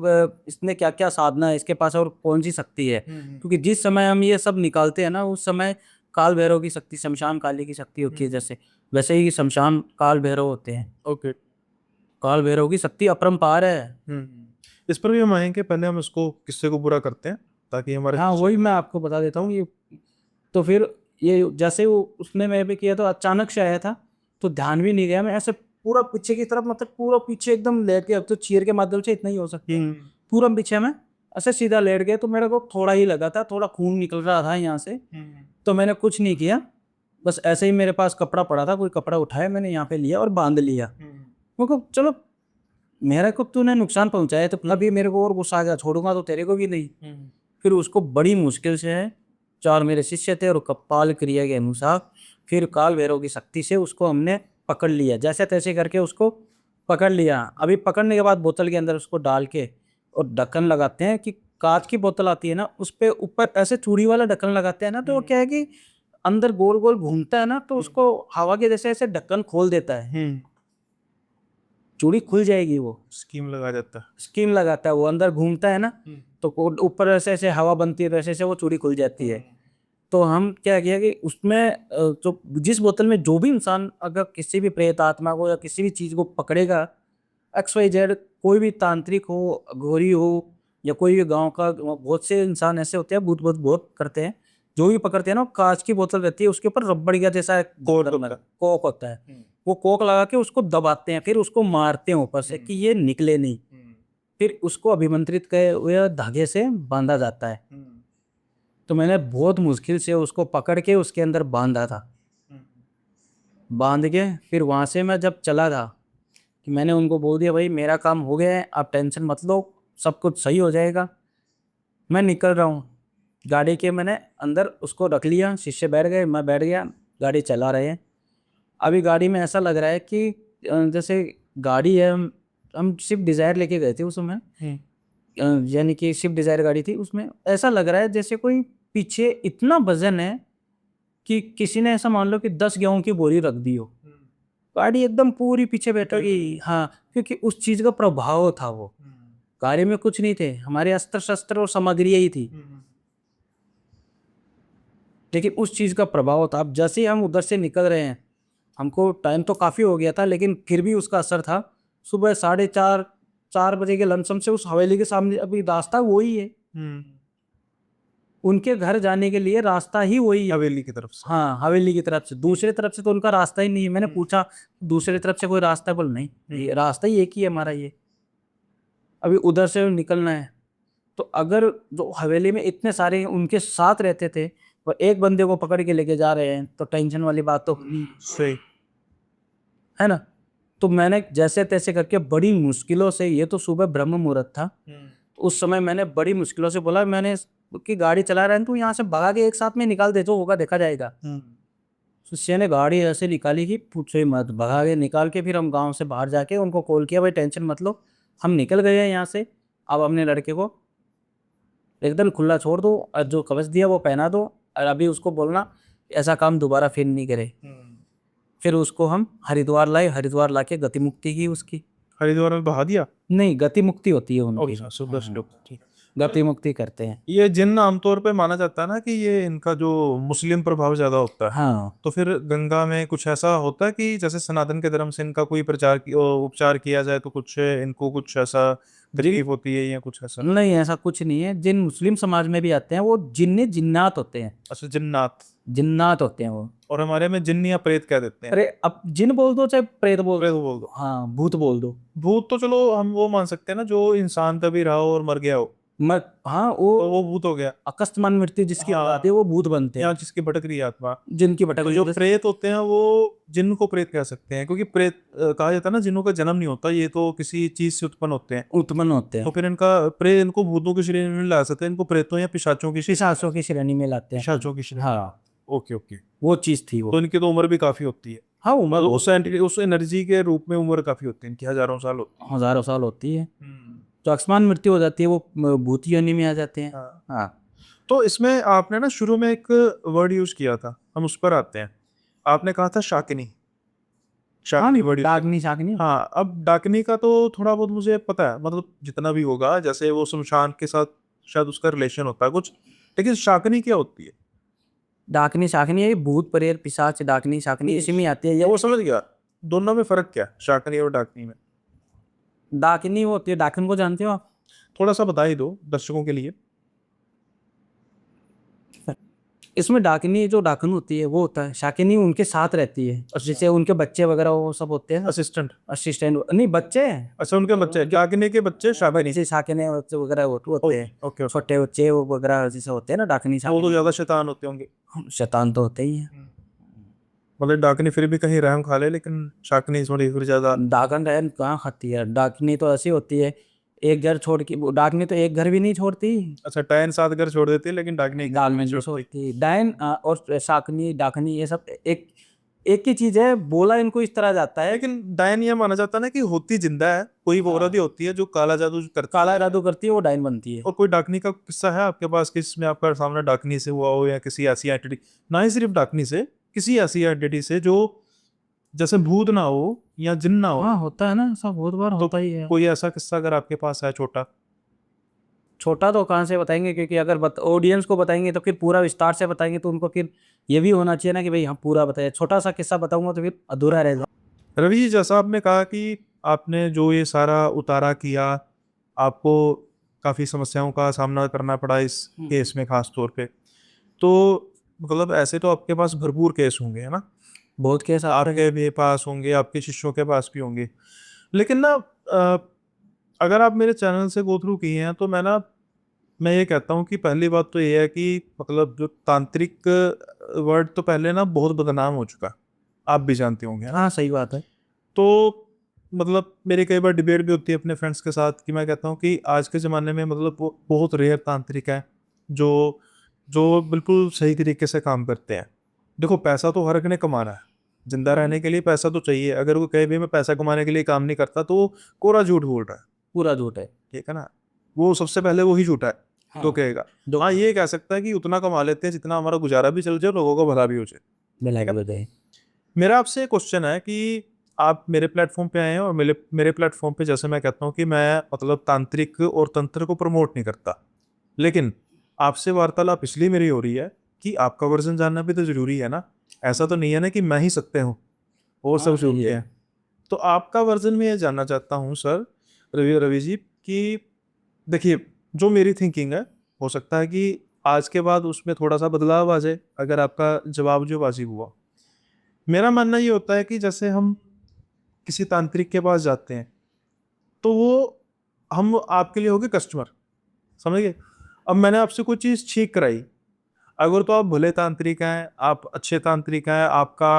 इसने क्या क्या साधना है इसके पास और कौन सी शक्ति है। क्योंकि जिस समय हम ये सब निकालते हैं ना, उस समय काल भैरव की शक्ति, शमशान काली की शक्ति होती है, जैसे वैसे ही शमशान काल भैरव होते हैं। ओके। काल भैरव की शक्ति अपरंपार है। इस पर भी हम आएंगे, पहले हम इसको किस्से को पूरा करते हैं ताकि हमारे हाँ, वही मैं आपको बता देता हूँ। ये तो फिर ये जैसे वो उसने मैं भी किया तो अचानक से आया था, तो ध्यान भी नहीं गया, मैं ऐसे पूरा पीछे की तरफ, मतलब पूरा पीछे एकदम लेट गया। अब तो चीर के माध्यम से इतना ही हो सकता है, पूरा पीछे में ऐसे सीधा लेट गया। तो मेरे को थोड़ा ही लगा था, थोड़ा खून निकल रहा था यहाँ से, तो मैंने कुछ नहीं किया, बस ऐसे ही मेरे पास कपड़ा पड़ा था, कोई कपड़ा उठाया मैंने यहाँ पे लिया और बांध लिया। वो को चलो, मेरे को तूने नुकसान पहुंचाया तो अभी मेरे को और गुस्सा आ गया, छोड़ूंगा तो तेरे को भी नहीं। फिर उसको बड़ी मुश्किल से है, 4 मेरे शिष्य थे और कपाल क्रिया के अनुसार फिर काल भैरव की शक्ति से उसको हमने पकड़ लिया, जैसे तैसे करके उसको पकड़ लिया। अभी पकड़ने के बाद बोतल के अंदर उसको डाल के और ढक्कन लगाते हैं, कि कांच की बोतल आती है ना, उस पे ऊपर ऐसे चूड़ी वाला ढक्कन लगाते हैं ना, तो वो क्या है कि अंदर गोल गोल घूमता है ना, तो उसको हवा के जैसे ऐसे ढक्कन खोल देता है, चूड़ी खुल जाएगी। वो स्कीम लगा जाता है। स्कीम लगाता है, वो अंदर घूमता है ना, तो ऊपर ऐसे ऐसे हवा बनती है, तो ऐसे ऐसे वो चूड़ी खुल जाती है। तो हम क्या किया कि उसमें जो जिस बोतल में जो भी इंसान अगर किसी भी प्रेत आत्मा को या किसी भी चीज को पकड़ेगा, XYZ, कोई भी तांत्रिक हो, अघोरी हो, या कोई भी गांव का, बहुत से इंसान ऐसे होते हैं, भूत बहुत बहुत करते हैं, जो भी पकड़ते हैं ना, कांच की बोतल रहती है, उसके ऊपर रबड़ का जैसा कोक होता है, वो कोक लगा के उसको दबाते हैं, फिर उसको मारते हैं ऊपर से कि ये निकले नहीं। फिर उसको अभिमंत्रित किए हुए धागे से बांधा जाता है। तो मैंने बहुत मुश्किल से उसको पकड़ के उसके अंदर बांधा था। बांध के फिर वहाँ से मैं जब चला था, कि मैंने उनको बोल दिया भाई मेरा काम हो गया है, आप टेंशन मत लो, सब कुछ सही हो जाएगा, मैं निकल रहा हूँ। गाड़ी के मैंने अंदर उसको रख लिया, शीशे बैठ गए, मैं बैठ गया, गाड़ी चला रहे हैं। अभी गाड़ी में ऐसा लग रहा है कि जैसे गाड़ी है, हम स्विफ्ट डिज़ायर लेके गए थे उस समय, यानी कि स्विफ्ट डिज़ायर गाड़ी थी, उसमें ऐसा लग रहा है जैसे कोई पीछे इतना वजन है कि किसी ने ऐसा मान लो कि 10 गेहूं की बोरी रख दी हो, गाड़ी एकदम पूरी पीछे बैठेगी। हाँ, क्योंकि उस चीज़ का प्रभाव था वो। गाड़ी में कुछ नहीं थे, हमारे अस्त्र शस्त्र और सामग्रियाँ ही थी, लेकिन उस चीज़ का प्रभाव था। अब जैसे ही हम उधर से निकल रहे हैं, हमको टाइम तो काफ़ी हो गया था, लेकिन फिर भी उसका असर था। सुबह 4:30 बजे के लमसम से उस हवेली के सामने, अभी रास्ता वही है, उनके घर जाने के लिए रास्ता ही वही है, हवेली की तरफ से। हाँ, हवेली की तरफ से। दूसरे तरफ से तो उनका रास्ता ही नहीं है। मैंने पूछा दूसरे तरफ से कोई रास्ता, बोल नहीं, ये रास्ता ही एक ही है हमारा, ये अभी उधर से निकलना है। तो अगर जो हवेली में इतने सारे उनके साथ रहते थे और एक बंदे को पकड़ के लेके जा रहे हैं, तो टेंशन वाली बात तो हुई, सही है ना। तो मैंने जैसे तैसे करके बड़ी मुश्किलों से, ये तो सुबह ब्रह्म मुहूर्त था, तो उस समय मैंने बड़ी मुश्किलों से बोला, मैंने कि गाड़ी चला रहा है तू, यहाँ से भगा के एक साथ में निकाल दे, जो होगा देखा जाएगा। शिष्य ने गाड़ी ऐसे निकाली कि पूछो ही मत, भगा के निकाल के फिर हम गांव से बाहर जाके उनको कॉल किया, भाई टेंशन मत लो, हम निकल गए हैं यहाँ से, अब अपने लड़के को एकदम खुला छोड़ दो, और जो कवच दिया वो पहना दो, और अभी उसको बोलना ऐसा काम दोबारा फिर नहीं करे। फिर उसको हम हरिद्वार लाए, हरिद्वार लाके गति मुक्ति की उसकी। हरिद्वार में बहा दिया। नहीं, गति मुक्ति होती है उनकी, सुबह श्लोक। गति मुक्ति करते हैं। ये जिन्न आमतौर पे माना जाता है ना कि ये इनका जो मुस्लिम प्रभाव ज्यादा होता है, हाँ, तो फिर गंगा में कुछ ऐसा होता है कि जैसे सनातन के धर्म से इनका कोई उपचार किया जाए तो कुछ इनको कुछ ऐसा तकलीफ होती है या कुछ ऐसा? नहीं ऐसा कुछ नहीं है। जिन मुस्लिम समाज में भी आते हैं वो जिन्नी जिन्नात होते हैं, अच्छा, जिन्नात। जिन्नात होते हैं वो। और हमारे में जिन्न या प्रेत कह देते हैं। अरे अब जिन बोल दो चाहे प्रेत बोल प्रेत दो, बोल दो। हाँ, भूत बोल दो। भूत तो चलो हम वो मान सकते हैं ना, जो इंसान तभी रहा हो और मर गया हो, हाँ, तो वो भूत हो गया। अकस्मात मृत्यु जिसकी हो हाँ। जाती है वो भूत बनते या हैं, जिसकी भटक रही है आत्मा। जिनकी तो भटक जो प्रेत होते हैं वो जिन्न को प्रेत कह सकते हैं, क्योंकि प्रेत कहा जाता है ना, जिन्हों का जन्म नहीं होता, ये तो किसी चीज से उत्पन्न होते हैं। उत्पन्न होते तो हैं, फिर इनको भूतों की श्रेणी में नहीं ला सकते, इनको प्रेतों या पिशाचों की पिशाचों की श्रेणी में लाते हैं। पिशाचों की श्रेणी। हाँ, ओके ओके। वो चीज थी वो। तो इनकी तो उम्र भी काफी होती है। हाँ, उम्र उस एनर्जी के रूप में उम्र काफी होती है इनकी, हजारों साल होती हजारों साल होती है। है। तो अकस्मात मृत्यु हो जाती है, वो भूत योनि में आ जाते हैं। हाँ। हाँ, तो इसमें आपने ना शुरू में एक वर्ड यूज़ किया था, हम उस पर आते हैं। आपने कहा था शाकिनी, हाँ, शाकिनी वर्ड यूज़ किया। डाकनी शाकनी। हाँ, अब डाकिनी का तो थोड़ा बहुत मुझे पता है, मतलब जितना भी होगा, जैसे वो शमशान के साथ शायद उसका रिलेशन होता है कुछ, लेकिन शाकिनी क्या होती है? डाकनी शाकनी है भूत प्रेत पिशाच, डाकनी शाकनी इसी में आती है ये। वो समझ गया, दोनों में फ़र्क क्या है, शाकिनी और डाकिनी में? डाकनी वो होती है, डाकन को जानते हो आप? थोड़ा-सा बता ही दो दर्शकों के लिए। इसमें डाकनी जो डाकन होती है वो होता है, शाकिनी उनके साथ रहती है, अच्छा। जैसे उनके बच्चे वगैरह वो सब होते हैं ना, असिस्टेंट। असिस्टेंट नहीं बच्चे हैं। अच्छा, उनके बच्चे, डाकिनी के बच्चे शाकिनी। जैसे शाकिनी बच्चे वगैरह होते ओके, हैं, ओके, ओके। छोटे बच्चे वो वगैरह जैसे होते हैं ना डाकनी वो तो शाकिनी। ज़्यादा शैतान होते होंगे। शैतान तो होते ही है। मतलब डाकिनी फिर भी कहीं रहम खा ले, लेकिन शाकिनी थोड़ी फिर ज़्यादा। डाकन रहन कहाँ खाती है, डाकनी तो ऐसी होती है, एक घर छोड़ के वो डाकनी तो एक घर भी नहीं छोड़ती। अच्छा, टाइन 7 घर छोड़ देती है, लेकिन डाकिनी एक घर दाल भी में नहीं जो छोड़ती। होती डायन और शाकनी डाकनी ये सब एक एक ही चीज है, बोला इनको इस तरह जाता है। लेकिन डायन ये माना जाता है ना कि होती जिंदा है, कोई वो औरत ही होती है जो काला जादू करती काला है। जादू करती है वो डायन बनती है। और कोई डाकनी का किस्सा है आपके पास कि इसमें आपका सामना डाकनी से हुआ हो, या किसी ऐसी एंटिटी, ना ही सिर्फ डाकनी से, किसी ऐसी एंटिटी से जो जैसे भूत ना हो या जिन ना हो? हाँ होता है ना, सब बहुत बार तो होता ही है। कोई ऐसा किस्सा अगर आपके पास है छोटा? छोटा तो कहाँ से बताएंगे, क्योंकि अगर ऑडियंस को बताएंगे तो फिर पूरा विस्तार से बताएंगे, तो उनको फिर ये भी होना चाहिए ना कि भाई हम पूरा बताए, छोटा सा किस्सा बताऊंगा तो फिर अधूरा रहेगा। रवि जी, जैसा आपने कहा कि आपने जो ये सारा उतारा किया, आपको काफ़ी समस्याओं का सामना करना पड़ा इस केस में खास तौर पे, तो मतलब ऐसे तो आपके पास भरपूर केस होंगे, है ना? बहुत केस आते हैं। आपके भी पास होंगे, आपके शिष्यों के पास भी होंगे, लेकिन ना अगर आप मेरे चैनल से गो थ्रू किए हैं, तो मैं ये कहता हूँ कि पहली बात तो ये है कि मतलब जो तांत्रिक वर्ड तो पहले ना बहुत बदनाम हो चुका, आप भी जानते होंगे, है ना? हाँ सही बात है। तो मतलब मेरी कई बार डिबेट भी होती है अपने फ्रेंड्स के साथ कि मैं कहता हूँ कि आज के ज़माने में मतलब वो बहुत रेयर तांत्रिक हैं जो जो बिल्कुल सही तरीके से काम करते हैं। देखो, पैसा तो हर एक ने कमाना है, जिंदा रहने के लिए पैसा तो चाहिए। अगर वो कहे भी मैं पैसा कमाने के लिए काम नहीं करता, तो वो कोरा झूठ बोल रहा है। पूरा झूठ है। ठीक है ना? वो सबसे पहले वही झूठा है जो हाँ कहेगा। जो हाँ, ये कह सकता है कि उतना कमा लेते हैं जितना हमारा गुजारा भी चल जाए, लोगों को भला भी हो जाए। मिला बताए। मेरा आपसे क्वेश्चन है कि आप मेरे प्लेटफॉर्म पे आए हैं, और मेरे मेरे प्लेटफॉर्म पे जैसे मैं कहता हूँ कि मैं मतलब तांत्रिक और तंत्र को प्रमोट नहीं करता, लेकिन आपसे वार्तालाप इसलिए मेरी हो रही है कि आपका वर्जन जानना भी तो जरूरी है ना। ऐसा तो नहीं है ना कि मैं ही सत्य हूँ, वो सब हाँ सही झूठे है। हैं। तो आपका वर्जन मैं ये जानना चाहता हूँ सर, रवि रवि जी, कि देखिए, जो मेरी थिंकिंग है, हो सकता है कि आज के बाद उसमें थोड़ा सा बदलाव आ जाए अगर आपका जवाब जो वाजिब हुआ। मेरा मानना ये होता है कि जैसे हम किसी तांत्रिक के पास जाते हैं, तो वो हम आपके लिए हो गए कस्टमर, समझ गए? अब मैंने आपसे कोई चीज़ ठीक कराई, अगर तो आप भले तांत्रिक हैं, आप अच्छे तांत्रिक हैं, आपका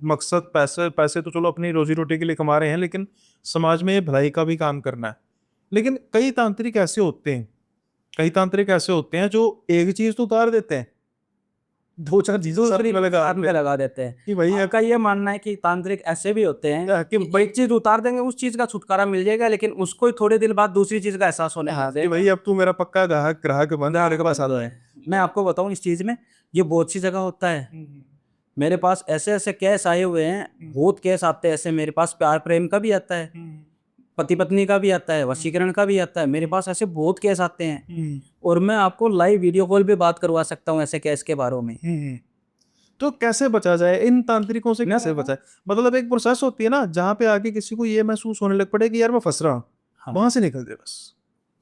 मकसद पैसे पैसे तो चलो अपनी रोजी रोटी के लिए कमा रहे हैं, लेकिन समाज में भलाई का भी काम करना है। लेकिन कई तांत्रिक ऐसे होते हैं जो एक चीज़ तो उतार देते हैं, दो चार चीज़ों दूसरी में लगा साथ देते में हैं लगा देते हैं। कि भाई अब आपका ये मानना है कि तांत्रिक ऐसे भी होते हैं कि कि एक चीज उतार देंगे उस चीज का छुटकारा मिल जाएगा, लेकिन उसको ही थोड़े दिन बाद दूसरी चीज का एहसास होने लग कि जाएगा। भाई अब तू मेरा पक्का ग्राहक ग्राहक बन मेरे के पास आ जाए। मैं आपको बताऊं इस चीज में ये बहुत सी जगह होता है। मेरे पास ऐसे ऐसे केस आए हुए हैं, बहुत केस आते हैं ऐसे मेरे पास, प्यार प्रेम का भी आता है, पति पत्नी का भी आता है, वशीकरण का भी आता है, मेरे पास ऐसे बहुत केस आते हैं। और मैं आपको लाइव वीडियो कॉल पे बात करवा सकता हूँ ऐसे केस के बारे में। तो कैसे बचा जाए इन तांत्रिकों से, मैं कैसे बताऊं? बचाए? मतलब एक प्रोसेस होती है ना, जहाँ पे आके किसी को ये महसूस होने लग पड़े कि यार मैं फंस रहा हूँ, हाँ वहां से निकल जाए बस।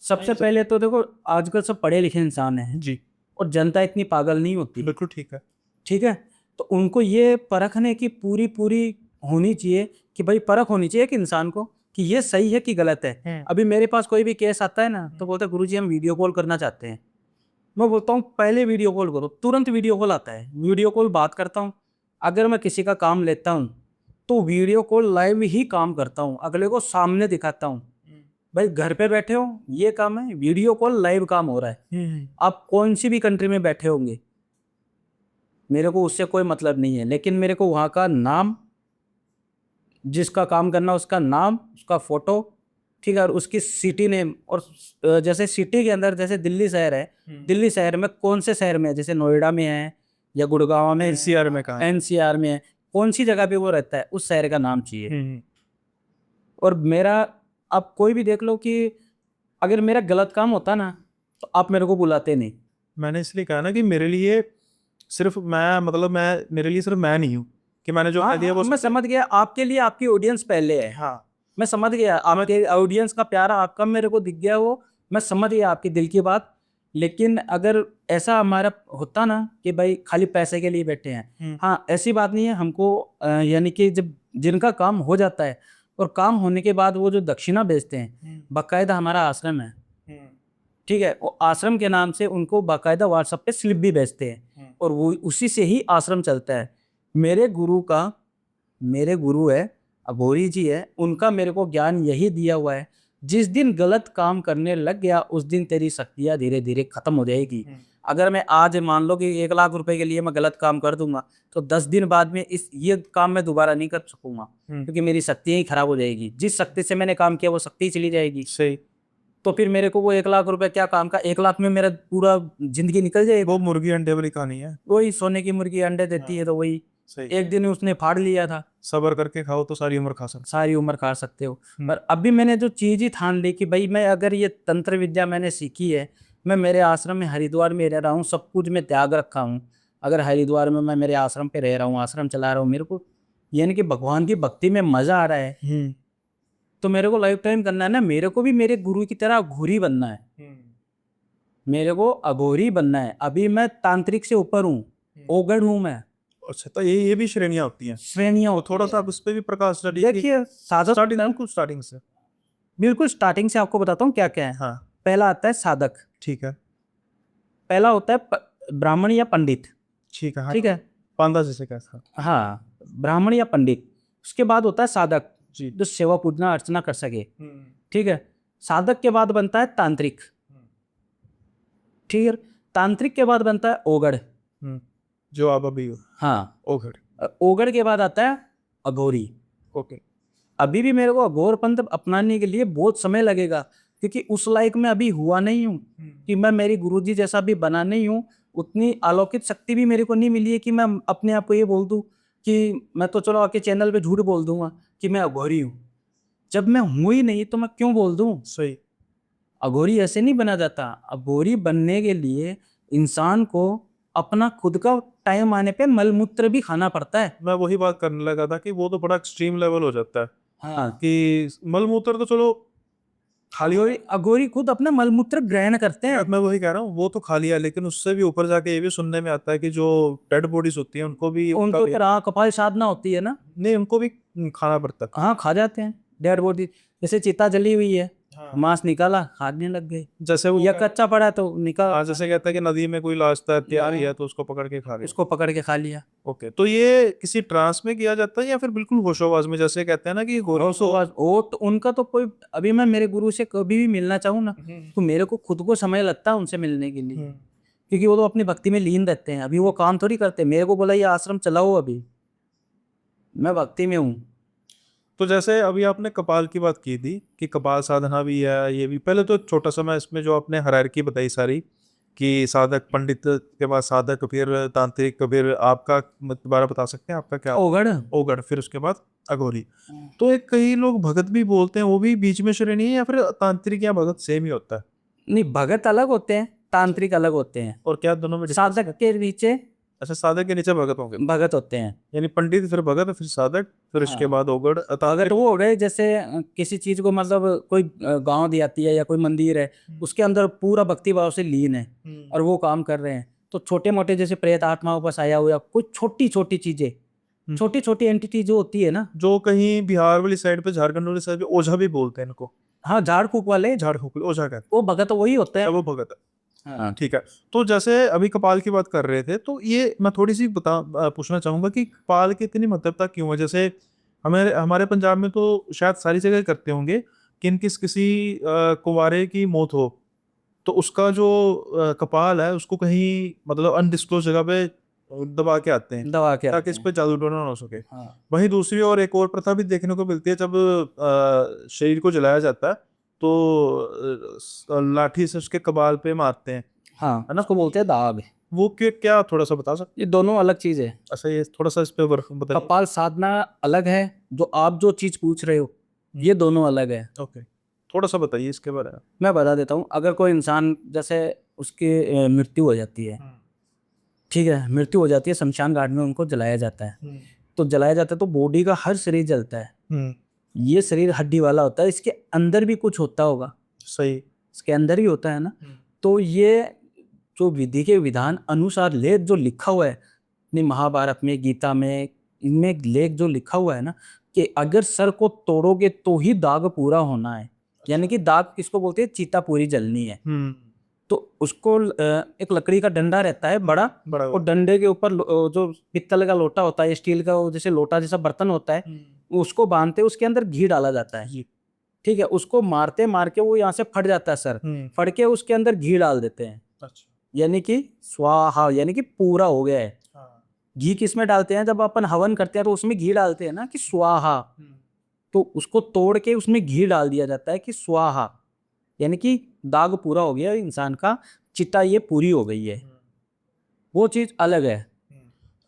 सबसे पहले तो देखो, आजकल सब पढ़े लिखे इंसान हैं जी, और जनता इतनी पागल नहीं होती। बिल्कुल ठीक है। ठीक है, तो उनको ये परखने की पूरी पूरी होनी चाहिए कि भाई परख होनी चाहिए कि इंसान को कि ये सही है कि गलत है। अभी मेरे पास कोई भी केस आता है ना तो बोलते हैं गुरुजी हम वीडियो कॉल करना चाहते हैं। मैं बोलता हूँ पहले वीडियो कॉल करो, तुरंत वीडियो कॉल आता है, वीडियो कॉल बात करता हूँ। अगर मैं किसी का काम लेता हूँ तो वीडियो कॉल लाइव ही काम करता हूँ, अगले को सामने दिखाता हूँ। भाई घर पे बैठे हो ये काम है, वीडियो कॉल लाइव काम हो रहा है। आप कौन सी भी कंट्री में बैठे होंगे, मेरे को उससे कोई मतलब नहीं है, लेकिन मेरे को वहाँ का नाम, जिसका काम करना उसका नाम, उसका फोटो, ठीक है, और उसकी सिटी नेम, और जैसे सिटी के अंदर जैसे दिल्ली शहर है, दिल्ली शहर में कौन से शहर में है, जैसे नोएडा में है या गुड़गांव में, एनसीआर में कहाँ है? एनसीआर में है, कौन सी जगह पे वो रहता है, उस शहर का नाम चाहिए। हम्म, और मेरा, आप कोई भी देख लो कि अगर मेरा गलत काम होता ना तो आप मेरे को बुलाते नहीं। मैंने इसलिए कहा ना कि मेरे लिए सिर्फ मैं, मतलब मैं, मेरे लिए सिर्फ मैं नहीं हूँ कि मैंने जो हाँ, कह दिया वो मैं समझ गया, आपके लिए आपकी ऑडियंस पहले है। हाँ। मैं समझ गया, आपके ऑडियंस का प्यार आपका मेरे को दिख गया, वो मैं समझ गया आपके दिल की बात। लेकिन अगर ऐसा हमारा होता ना कि भाई खाली पैसे के लिए बैठे हैं, हाँ ऐसी बात नहीं है हमको, यानी कि जब जिनका काम हो जाता है और काम होने के बाद वो जो दक्षिणा भेजते हैं, बाकायदा हमारा आश्रम है, ठीक है, वो आश्रम के नाम से उनको बाकायदा व्हाट्सएप पे स्लिप भी भेजते हैं, और वो उसी से ही आश्रम चलता है। मेरे गुरु का, मेरे गुरु है अघोरी जी है, उनका मेरे को ज्ञान यही दिया हुआ है, जिस दिन गलत काम करने लग गया उस दिन तेरी शक्तियाँ धीरे धीरे खत्म हो जाएगी। अगर मैं आज मान लो कि 1 लाख रुपए के लिए मैं गलत काम कर दूंगा तो 10 दिन बाद में ये काम मैं दोबारा नहीं कर सकूंगा, क्योंकि मेरी शक्तियाँ ही खराब हो जाएगी। जिस शक्ति से मैंने काम किया वो शक्ति चली जाएगी। सही। तो फिर मेरे को वो 1 लाख रुपए क्या काम का, 1 लाख में मेरा पूरा जिंदगी निकल जाएगी। वो मुर्गी अंडे वाली कहानी है। वही सोने की मुर्गी अंडे देती है, तो वही सही। एक दिन उसने फाड़ लिया था, सब्र करके खाओ तो सारी उम्र खा सकते। सारी उम्र खा सकते हो। पर अभी मैंने जो चीज ही ठान ली कि भाई मैं अगर ये तंत्र विद्या मैंने सीखी है, मैं मेरे आश्रम में हरिद्वार में रह रहा हूँ, सब कुछ मैं त्याग रखा हूँ, अगर हरिद्वार में मैं मेरे आश्रम पे रह रहा हूँ, आश्रम चला रहा हूँ, मेरे को यानी कि भगवान की भक्ति में मजा आ रहा है, तो मेरे को लाइफ टाइम करना है ना, मेरे को भी मेरे गुरु की तरह अघोरी बनना है, मेरे को अघोरी बनना है। अभी मैं तांत्रिक से ऊपर हूँ, ओगड़ हूँ मैं। अच्छा, तो ये भी श्रेणियां होती हैं। श्रेणियाँ तो थोड़ा सा आप उस पर भी प्रकाश डालिए। देखिए, साधक स्टार्टिंग से। बिल्कुल स्टार्टिंग से आपको बताता हूँ क्या क्या है। हाँ पहला आता है साधक, ठीक है। पहला होता है ब्राह्मण या पंडित, ठीक है। हाँ, ठीक है, पांडा जैसे कैसा। हाँ ब्राह्मण या पंडित। उसके बाद होता है साधक, जी। जो सेवा पूजना अर्चना कर सके, ठीक है। साधक के बाद बनता है तांत्रिक, ठीक है। तांत्रिक के बाद बनता है ओगड़, जो आप अभी हो। हाँ। ओगड़। ओगड़ के बाद आता है अघोरी। ओके। अभी भी मेरे को अघोर पंथ अपनाने के लिए बहुत समय लगेगा, क्योंकि उस लायक मैं अभी हुआ नहीं हूँ कि मैं मेरी गुरुजी जैसा भी बना नहीं हूँ। उतनी अलौकिक शक्ति भी मेरे को नहीं मिली है कि मैं अपने आप को ये बोल दूँ कि मैं तो चलो आके चैनल पे झूठ बोल दूंगा कि मैं अघोरी हूँ। जब मैं हूँ ही नहीं तो मैं क्यों बोल दूँ। सही। अघोरी ऐसे नहीं बना जाता। अघोरी बनने के लिए इंसान को अपना खुद का टाइम आने पे मलमूत्र भी खाना पड़ता है। मैं वही बात करने लगा था कि वो तो बड़ा एक्सट्रीम लेवल हो जाता है हाँ, कि मलमूत्र तो चलो खाली हो। अघोरी खुद अपना मलमूत्र ग्रहण करते हैं। मैं वही कह रहा हूँ, वो तो खा लिया, लेकिन उससे भी ऊपर जाके ये भी सुनने में आता है कि जो डेड बॉडीज होती हैं उनको भी उनको फिर कपाल साधना होती है ना, नहीं, उनको भी खाना पड़ता है। हाँ खा जाते हैं डेड बॉडी। जैसे चिता जली हुई है, मांस निकाला, खाने लग गए, जैसे वो या कच्चा पड़ा तो निकाल, हाँ, जैसे कहता है कि नदी में कोई लाश तैयार ही है तो उसको पकड़ के खा रहे। उसको पकड़ के खा लिया। ओके, तो ये किसी ट्रांस में किया जाता है या फिर बिल्कुल होशोवाज में, जैसे कहते हैं ना कि वो तो उनका तो कोई, अभी मैं मेरे गुरु से कभी भी मिलना चाहूँ ना तो मेरे को खुद को समय लगता है उनसे मिलने के लिए, क्योंकि वो तो अपनी भक्ति में लीन रहते हैं। अभी वो काम थोड़ी करते, मेरे को बोला ये आश्रम चलाओ, अभी मैं भक्ति में हूँ। तो जैसे अभी आपने कपाल की बात की थी कि कपाल साधना भी है, ये भी, पहले तो छोटा सा मैं इसमें जो आपने हायरार्की बताई सारी कि साधक, पंडित के बाद साधक, फिर तांत्रिक, फिर आपका दोबारा बता सकते हैं आपका क्या? ओगड़। ओगड़, फिर उसके बाद अघोरी। तो एक कई लोग भगत भी बोलते हैं, वो भी बीच में श्रेणी है या फिर तांत्रिक या भगत सेम ही होता है? नहीं, भगत अलग होते हैं, तांत्रिक अलग होते हैं। और क्या दोनों में साधक के नीचे अच्छा, साधक के नीचे भगत होंगे, भगत होते हैं। यानी पंडित फिर भगत फिर साधक फिर इसके बाद ओगड़ भगत वो हो गए जैसे किसी चीज को, मतलब कोई गांव दियाती है या कोई मंदिर है, उसके अंदर पूरा भक्ति भाव से लीन है और वो काम कर रहे हैं। तो छोटे मोटे जैसे प्रेत आत्माओं पर आया हुआ, कोई छोटी छोटी चीजें, छोटी छोटी एंटिटी जो होती है ना, जो कहीं बिहार वाली साइड पे, झारखंड वाली साइड पे ओझा भी बोलते हैं इनको। हाँ झाड़ फूक वाले, झाड़ फूक ओझा कहते वो भगत वही होते हैं, हैं। वो भगत है। हाँ। ठीक है। तो जैसे अभी कपाल की बात कर रहे थे, तो ये मैं थोड़ी सी पूछना चाहूंगा कि कपाल की इतनी महत्वता क्यों है? जैसे हमारे हमारे पंजाब में तो शायद सारी जगह करते होंगे कि किसी कुंवारे की मौत हो तो उसका जो कपाल है उसको कहीं, मतलब अनडिस्क्लोज जगह पे दबा के आते हैं दवा के ताकि इस पे जादू टोना ना हो सके। हाँ। वहीं दूसरी और एक और प्रथा भी देखने को मिलती है, जब शरीर को जलाया जाता है तो लाठी से उसके कपाल पे मारते हैं, हाँ है ना, उसको बोलते हैं दाग। वो क्या थोड़ा सा बता सकते? ये दोनों अलग चीज है। अच्छा, ये थोड़ा सा इस पे बताइए। कपाल साधना अलग है, जो आप जो चीज पूछ रहे हो ये दोनों अलग है। ओके, थोड़ा सा बताइए इसके बारे में। मैं बता देता हूँ। अगर कोई इंसान जैसे उसकी मृत्यु हो जाती है, ठीक है, मृत्यु हो जाती है, शमशान घाट में उनको जलाया जाता है। तो जलाया जाता है तो बॉडी का हर शरीर जलता है। ये शरीर हड्डी वाला होता है, इसके अंदर भी कुछ होता होगा, सही। इसके अंदर ही होता है ना। तो ये जो विधि के विधान अनुसार लेख जो लिखा हुआ है अपनी महाभारत में, गीता में, इनमें लेख जो लिखा हुआ है ना, कि अगर सर को तोड़ोगे तो ही दाग पूरा होना है। यानी कि दाग किसको बोलते हैं? चिता पूरी जलनी है। तो उसको एक लकड़ी का डंडा रहता है बड़ा, और डंडे के ऊपर जो पित्तल का लोटा होता है, स्टील का जैसे लोटा जैसा बर्तन होता है, उसको बांधते, उसके अंदर घी डाला जाता है। ठीक है, उसको मारते मार के वो यहाँ से फट जाता है सर, फट के उसके अंदर घी डाल देते हैं। अच्छा। यानी कि स्वाहा, यानी कि पूरा हो गया है। घी किस में डालते हैं? जब अपन हवन करते हैं तो उसमें घी डालते हैं ना, कि स्वाहा। तो उसको तोड़ के उसमें घी डाल दिया जाता है कि स्वाहा, यानी कि दाग पूरा हो गया इंसान का, चिता ये पूरी हो गई है। वो चीज अलग है।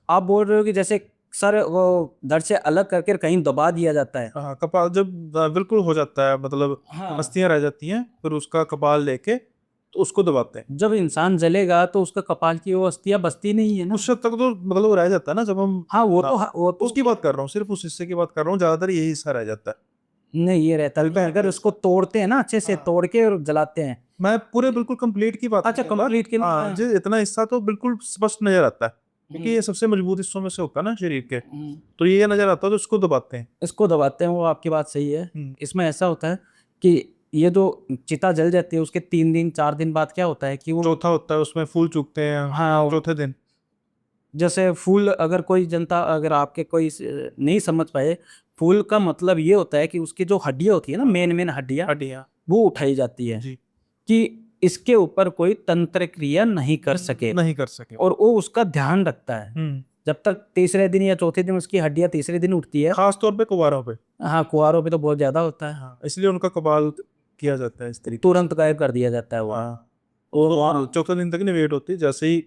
आप बोल रहे हो कि जैसे सर वो धड़ से अलग करके कहीं दबा दिया जाता है। हाँ, कपाल जब बिल्कुल हो जाता है, मतलब हाँ। अस्थियां रह जाती हैं, फिर उसका कपाल लेके तो उसको दबाते हैं। जब इंसान जलेगा तो उसका कपाल की वो अस्थियां बचती नहीं है ना। उस हद तक तो मतलब रह जाता है ना जब हम। हाँ वो तो वो तो उसकी बात कर रहा हूँ, सिर्फ उस हिस्से की बात कर रहा हूँ, ज्यादातर यही हिस्सा रह जाता है। नहीं, ये रहता है अगर उसको तोड़ते हैं ना, अच्छे से तोड़ के और जलाते हैं। मैं पूरे बिल्कुल कंप्लीट की बात अच्छा, नहीं कर रहा। कंप्लीट के हाँ, जो इतना हिस्सा तो बिल्कुल स्पष्ट नजर आता है, क्योंकि ये सबसे मजबूत हिस्सों में से होता है ना शरीर के, तो ये नजर आता है, तो इसको दबाते हैं। इसको दबाते हैं, वो आपकी बात सही है। इसमें ऐसा होता है कि ये जो चिता जल जाती है उसके 3 दिन 4 दिन बाद क्या होता है कि वो चौथा होता है, उसमें फूल चूकते हैं। हाँ, चौथे दिन। जैसे फूल, अगर कोई जनता, अगर आपके कोई नहीं समझ पाए, फूल का मतलब ये होता है कि उसकी जो हड्डियां होती है ना, मेन हड्डियां, वो उठाई जाती है जी। कि इसके ऊपर कोई तंत्र क्रिया नहीं कर सके, नहीं कर सके। और वो उसका ध्यान रखता है। जब तक तीसरे दिन या चौथे दिन उसकी हड्डियां तीसरे दिन उठती है। खास तौर पे कुंवारों पे। हाँ, कुंवारों पे तो बहुत ज्यादा होता है। हाँ, इसलिए उनका कबाल किया जाता है इस तरीके। तुरंत गायब कर दिया जाता है वो। हाँ, और वहाँ चौथे दिन तक नहीं वेट होती, जैसे ही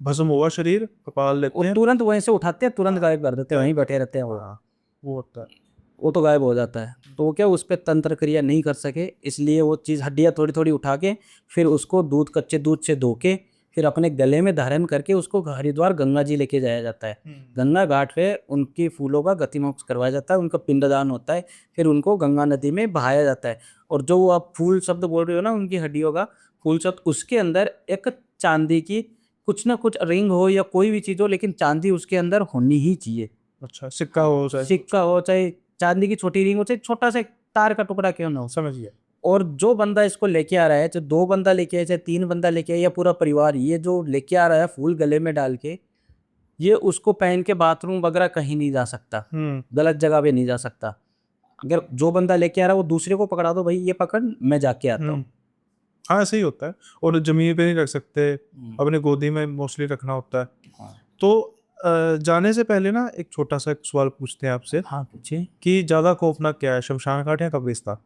भस्म हुआ शरीर, कपाल लेते वो हैं। तुरंत वहीं से उठाते हैं, तुरंत गायब कर देते हैं, वहीं बैठे रहते हैं वो। हाँ, वो होता है। वो तो गायब हो जाता है। तो वो क्या, उस पर तंत्र क्रिया नहीं कर सके, इसलिए वो चीज़ हड्डियाँ थोड़ी थोड़ी उठा के फिर उसको कच्चे दूध से धो के फिर अपने गले में धारण करके उसको हरिद्वार गंगा जी लेके जाया जाता है। गंगा घाट पे उनकी फूलों का गतिमोक्ष करवाया जाता है, उनका पिंडदान होता है, फिर उनको गंगा नदी में बहाया जाता है। और जो आप फूल शब्द बोल रहे हो ना, उनकी हड्डियों का फूल शब्द, उसके अंदर एक चांदी की कुछ ना कुछ रिंग हो या कोई भी चीज़ हो, लेकिन चांदी उसके अंदर होनी ही चाहिए। अच्छा, सिक्का हो चाहे। सिक्का हो, चाहे चांदी की छोटी रिंग हो, चाहे छोटा सा तार का टुकड़ा क्यों ना हो। समझ गया। और जो बंदा इसको लेके आ रहा है, चाहे 2 बंदा लेके आए, चाहे 3 बंदा लेके आए, या पूरा परिवार, ये जो लेके आ रहा है फूल गले में डाल के, ये उसको पहन के बाथरूम वगैरह कहीं नहीं जा सकता, गलत जगह पे नहीं जा सकता। अगर जो बंदा लेके आ रहा है वो दूसरे को पकड़ा दो, भाई ये पकड़, मैं जाके आता हूँ। हाँ, ऐसे ही होता है। और जमीन पे नहीं रख सकते, अपने गोदी में मोस्टली रखना होता है। तो जाने से पहले ना एक छोटा सा एक सवाल पूछते हैं आपसे। हाँ, पूछिए। कि ज्यादा खौफनाक क्या है, शमशान घाट या कब्रिस्तान?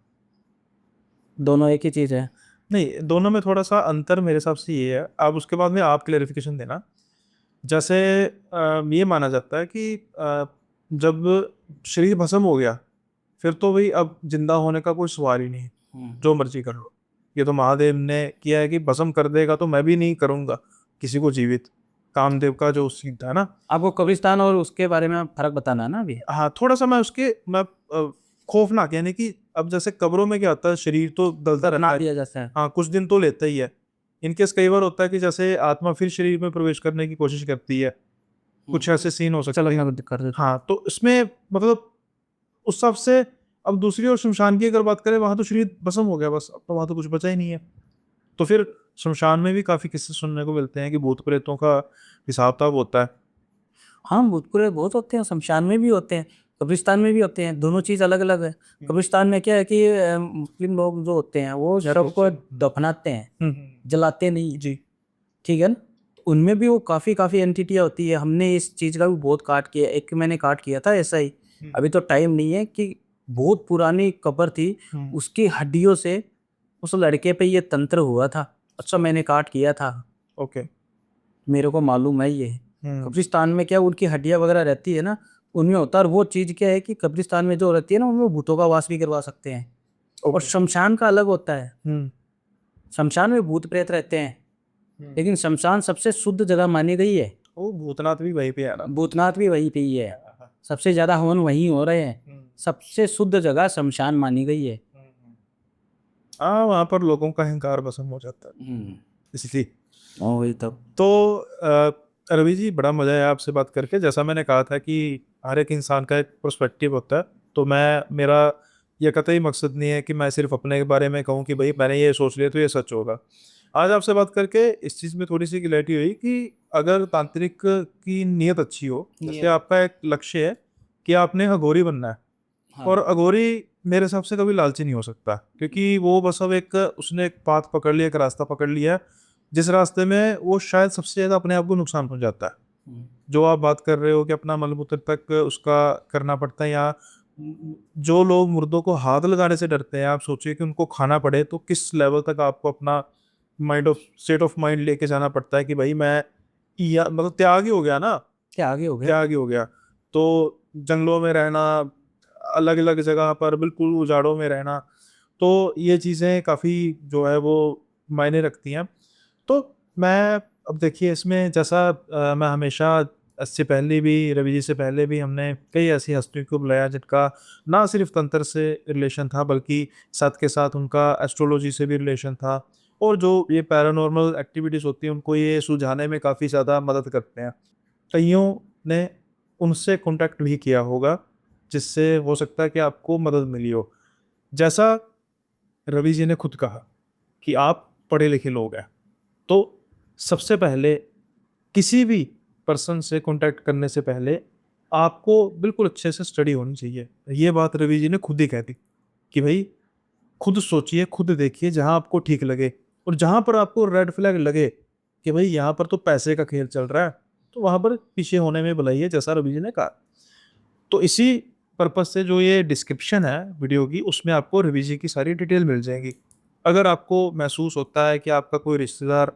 दोनों एक ही चीज़ है। नहीं, दोनों में थोड़ा सा अंतर मेरे हिसाब से ये है, आप उसके बाद में आप क्लेरिफिकेशन देना। जैसे ये माना जाता है कि जब शरीर भस्म हो गया, फिर तो भाई अब जिंदा होने का कोई सवाल ही नहीं, जो मर्जी कर लो। ये तो महादेव ने किया है कि भस्म कर देगा, तो मैं भी नहीं करूँगा किसी को जीवित। कामदेव का जो सीन था ना। आपको कब्रिस्तान और उसके बारे में फर्क बताना है ना अभी। हाँ, थोड़ा सा मैं खौफनाक, यानी कि अब जैसे कब्रों में क्या होता है, शरीर तो दलता रहता बना है। दिया जाता है। हाँ, कुछ दिन तो लेता ही है। इनकेस कई बार होता है कि जैसे आत्मा फिर शरीर में प्रवेश करने की कोशिश करती है, कुछ ऐसे सीन हो सकते चलो हैं। यहाँ कर देते। हाँ, तो इसमें मतलब उस हिसाब से, अब दूसरी ओर शमशान की अगर बात करें, वहां तो शरीर भस्म हो गया बस, अब तो वहां तो कुछ बचा ही नहीं है। तो फिर शमशान में भी काफी किस्से सुनने को मिलते हैं कि भूत प्रेतों का हिसाब किताब होता है। हाँ, भूतपूर्व बहुत होते हैं, शमशान में भी होते हैं, कब्रिस्तान में भी होते हैं, दोनों चीज़ अलग अलग है। कब्रिस्तान में क्या है कि मुस्लिम लोग जो होते हैं वो शव को दफनाते हैं, जलाते नहीं। जी। ठीक है ना। उनमें भी वो काफ़ी काफ़ी एंटिटियाँ होती है। हमने इस चीज़ का भी बहुत काट किया, एक मैंने काट किया था ऐसा ही, अभी तो टाइम नहीं है, कि बहुत पुरानी कब्र थी, उसकी हड्डियों से उस लड़के पे ये तंत्र हुआ था। अच्छा मैंने काट किया था, ओके। मेरे को मालूम है ये। कब्रिस्तान में क्या उनकी हड्डियां वगैरह रहती है ना, उनमें होता है। और वो चीज़ क्या है कि कब्रिस्तान में जो रहती है ना, उनमें भूतों का वास भी करवा सकते हैं। और ओके। शमशान का अलग होता है। हम्म। शमशान में भूत प्रेत रहते हैं, हम्म। लेकिन शमशान सबसे शुद्ध जगह मानी गई है। वो भूतनाथ भी वहीं पे है ना। भूतनाथ भी वहीं पे ही है, सबसे ज्यादा हवन वहीं हो रहे हैं। सबसे शुद्ध जगह शमशान मानी गई है। हाँ, वहाँ पर लोगों का अहंकार भस्म हो जाता है इसलिए। वही तब। तो रवि जी, बड़ा मजा आया आपसे बात करके। जैसा मैंने कहा था कि हर एक इंसान का एक पर्सपेक्टिव होता है, तो मेरा ये कतई मकसद नहीं है कि मैं सिर्फ अपने बारे में कहूँ कि भाई मैंने ये सोच लिया तो ये सच होगा। आज आपसे बात करके इस चीज़ में थोड़ी सी क्लैरिटी हुई कि अगर तांत्रिक की नीयत अच्छी हो, जैसे आपका एक लक्ष्य है कि आपने अघोरी बनना है, हाँ। और अघोरी मेरे हिसाब से कभी लालची नहीं हो सकता, क्योंकि वो बस अब उसने एक पाथ पकड़ लिया, एक रास्ता पकड़ लिया, जिस रास्ते में वो शायद सबसे ज़्यादा अपने आप को नुकसान पहुंचाता है। जो आप बात कर रहे हो कि अपना मलमूत्र तक उसका करना पड़ता है, या जो लोग मुर्दों को हाथ लगाने से डरते हैं, आप सोचिए कि उनको खाना पड़े तो किस लेवल तक आपको अपना स्टेट ऑफ माइंड लेके जाना पड़ता है कि भाई मैं, या मतलब त्याग ही हो गया ना, क्या आगे हो गया। त्याग ही हो गया। तो जंगलों में रहना, अलग अलग जगह पर बिल्कुल उजाड़ों में रहना, तो ये चीज़ें काफ़ी जो है वो मायने रखती हैं। तो मैं, अब देखिए इसमें जैसा मैं हमेशा, इससे पहले भी रवि जी से पहले भी हमने कई ऐसी हस्तियों को बुलाया जिनका ना सिर्फ तंत्र से रिलेशन था, बल्कि साथ के साथ उनका एस्ट्रोलॉजी से भी रिलेशन था, और जो ये पैरानॉर्मल एक्टिविटीज़ होती हैं उनको ये सुलझाने में काफ़ी ज़्यादा मदद करते हैं। कईयों ने उनसे कॉन्टैक्ट भी किया होगा, जिससे हो सकता है कि आपको मदद मिली हो। जैसा रवि जी ने खुद कहा कि आप पढ़े लिखे लोग हैं, तो सबसे पहले किसी भी पर्सन से कांटेक्ट करने से पहले आपको बिल्कुल अच्छे से स्टडी होनी चाहिए। ये बात रवि जी ने खुद ही कह दी कि भाई खुद सोचिए, खुद देखिए, जहाँ आपको ठीक लगे, और जहाँ पर आपको रेड फ्लैग लगे कि भाई यहाँ पर तो पैसे का खेल चल रहा है, तो वहाँ पर पीछे होने में भलाई है, जैसा रवि जी ने कहा। तो इसी पर्पज से जो ये डिस्क्रिप्शन है वीडियो की, उसमें आपको रवि जी की सारी डिटेल मिल जाएगी। अगर आपको महसूस होता है कि आपका कोई रिश्तेदार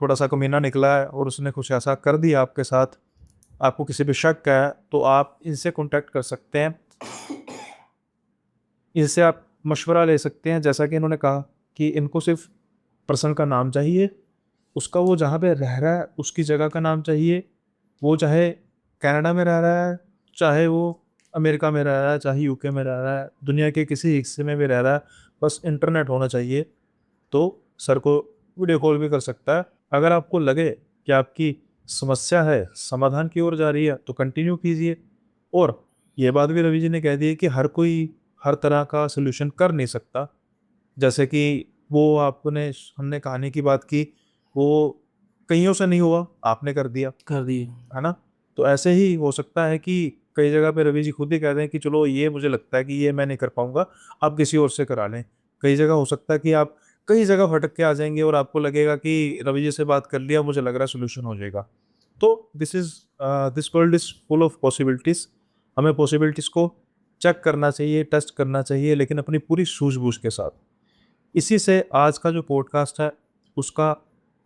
थोड़ा सा कमीना निकला है और उसने कुछ ऐसा कर दिया आपके साथ, आपको किसी पे शक है, तो आप इनसे कांटेक्ट कर सकते हैं, इनसे आप मशवरा ले सकते हैं। जैसा कि इन्होंने कहा कि इनको सिर्फ पर्सन का नाम चाहिए, उसका वो जहाँ पे रह रहा है उसकी जगह का नाम चाहिए, वो चाहे कनाडा में रह रहा है, चाहे वो अमेरिका में रह रहा है, चाहे यूके में रह रहा है, दुनिया के किसी हिस्से में भी रह रहा है, बस इंटरनेट होना चाहिए, तो सर को वीडियो कॉल भी कर सकता है। अगर आपको लगे कि आपकी समस्या है समाधान की ओर जा रही है, तो कंटिन्यू कीजिए। और ये बात भी रवि जी ने कह दी है कि हर कोई हर तरह का सोल्यूशन कर नहीं सकता। जैसे कि वो आपने हमने कहानी की बात की, वो कईयों से नहीं हुआ, आपने कर दिया, कर दिए। है ना। तो ऐसे ही हो सकता है कि कई जगह पे रवि जी खुद ही कह दें कि चलो ये मुझे लगता है कि ये मैं नहीं कर पाऊंगा, आप किसी और से करा लें। कई जगह हो सकता है कि आप कई जगह भटक के आ जाएंगे और आपको लगेगा कि रवि जी से बात कर लिया, मुझे लग रहा है सोल्यूशन हो जाएगा। तो this world is full of possibilities. हमें पॉसिबिलिटीज को चेक करना चाहिए, टेस्ट करना चाहिए, लेकिन अपनी पूरी सूझबूझ के साथ। इसी से आज का जो पॉडकास्ट है उसका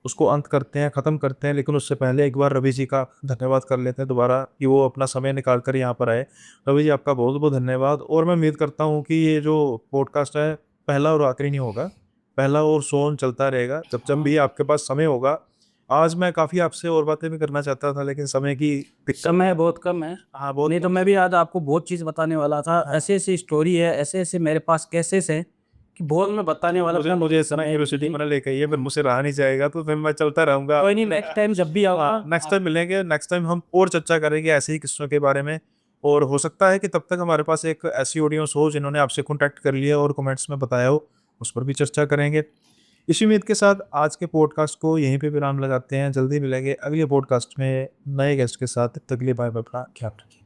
उसको अंत करते हैं, ख़त्म करते हैं। लेकिन उससे पहले एक बार रवि जी का धन्यवाद कर लेते हैं दोबारा कि वो अपना समय निकाल कर यहाँ पर आए। रवि जी, आपका बहुत बहुत धन्यवाद, और मैं उम्मीद करता हूँ कि ये जो पॉडकास्ट है पहला और आखिरी नहीं होगा, पहला और सोन चलता रहेगा जब जब भी आपके पास समय होगा। आज मैं काफ़ी आपसे और बातें भी करना चाहता था, लेकिन समय की दिक्कत। समय बहुत कम है। हाँ, बहुत नहीं तो मैं भी आज आपको बहुत चीज़ बताने वाला था। ऐसे ऐसी स्टोरी है, ऐसे ऐसे मेरे पास केसेस है कि बहुत मैं बताने वाला था। मुझे इतना यूनिवर्सिटी मैंने लेके आई है, फिर मुझसे रहा नहीं जाएगा, तो फिर मैं चलता रहूंगा। कोई नहीं, नेक्स्ट टाइम जब भी आऊँगा। नेक्स्ट टाइम मिलेंगे, नेक्स्ट टाइम हम और चर्चा करेंगे ऐसे ही किस्सों के बारे में। और हो सकता है कि तब तक हमारे पास एक ऐसी ऑडियंस हो जिन्होंने आपसे कॉन्टैक्ट कर लिया और कमेंट्स में बताया हो, उस पर भी चर्चा करेंगे। इसी उम्मीद के साथ आज के पॉडकास्ट को यहीं पे विराम लगाते हैं। जल्दी मिलेंगे अगले पॉडकास्ट में नए गेस्ट के साथ। तब तक के लिए बाय बाय, अपना ख्याल रखिए।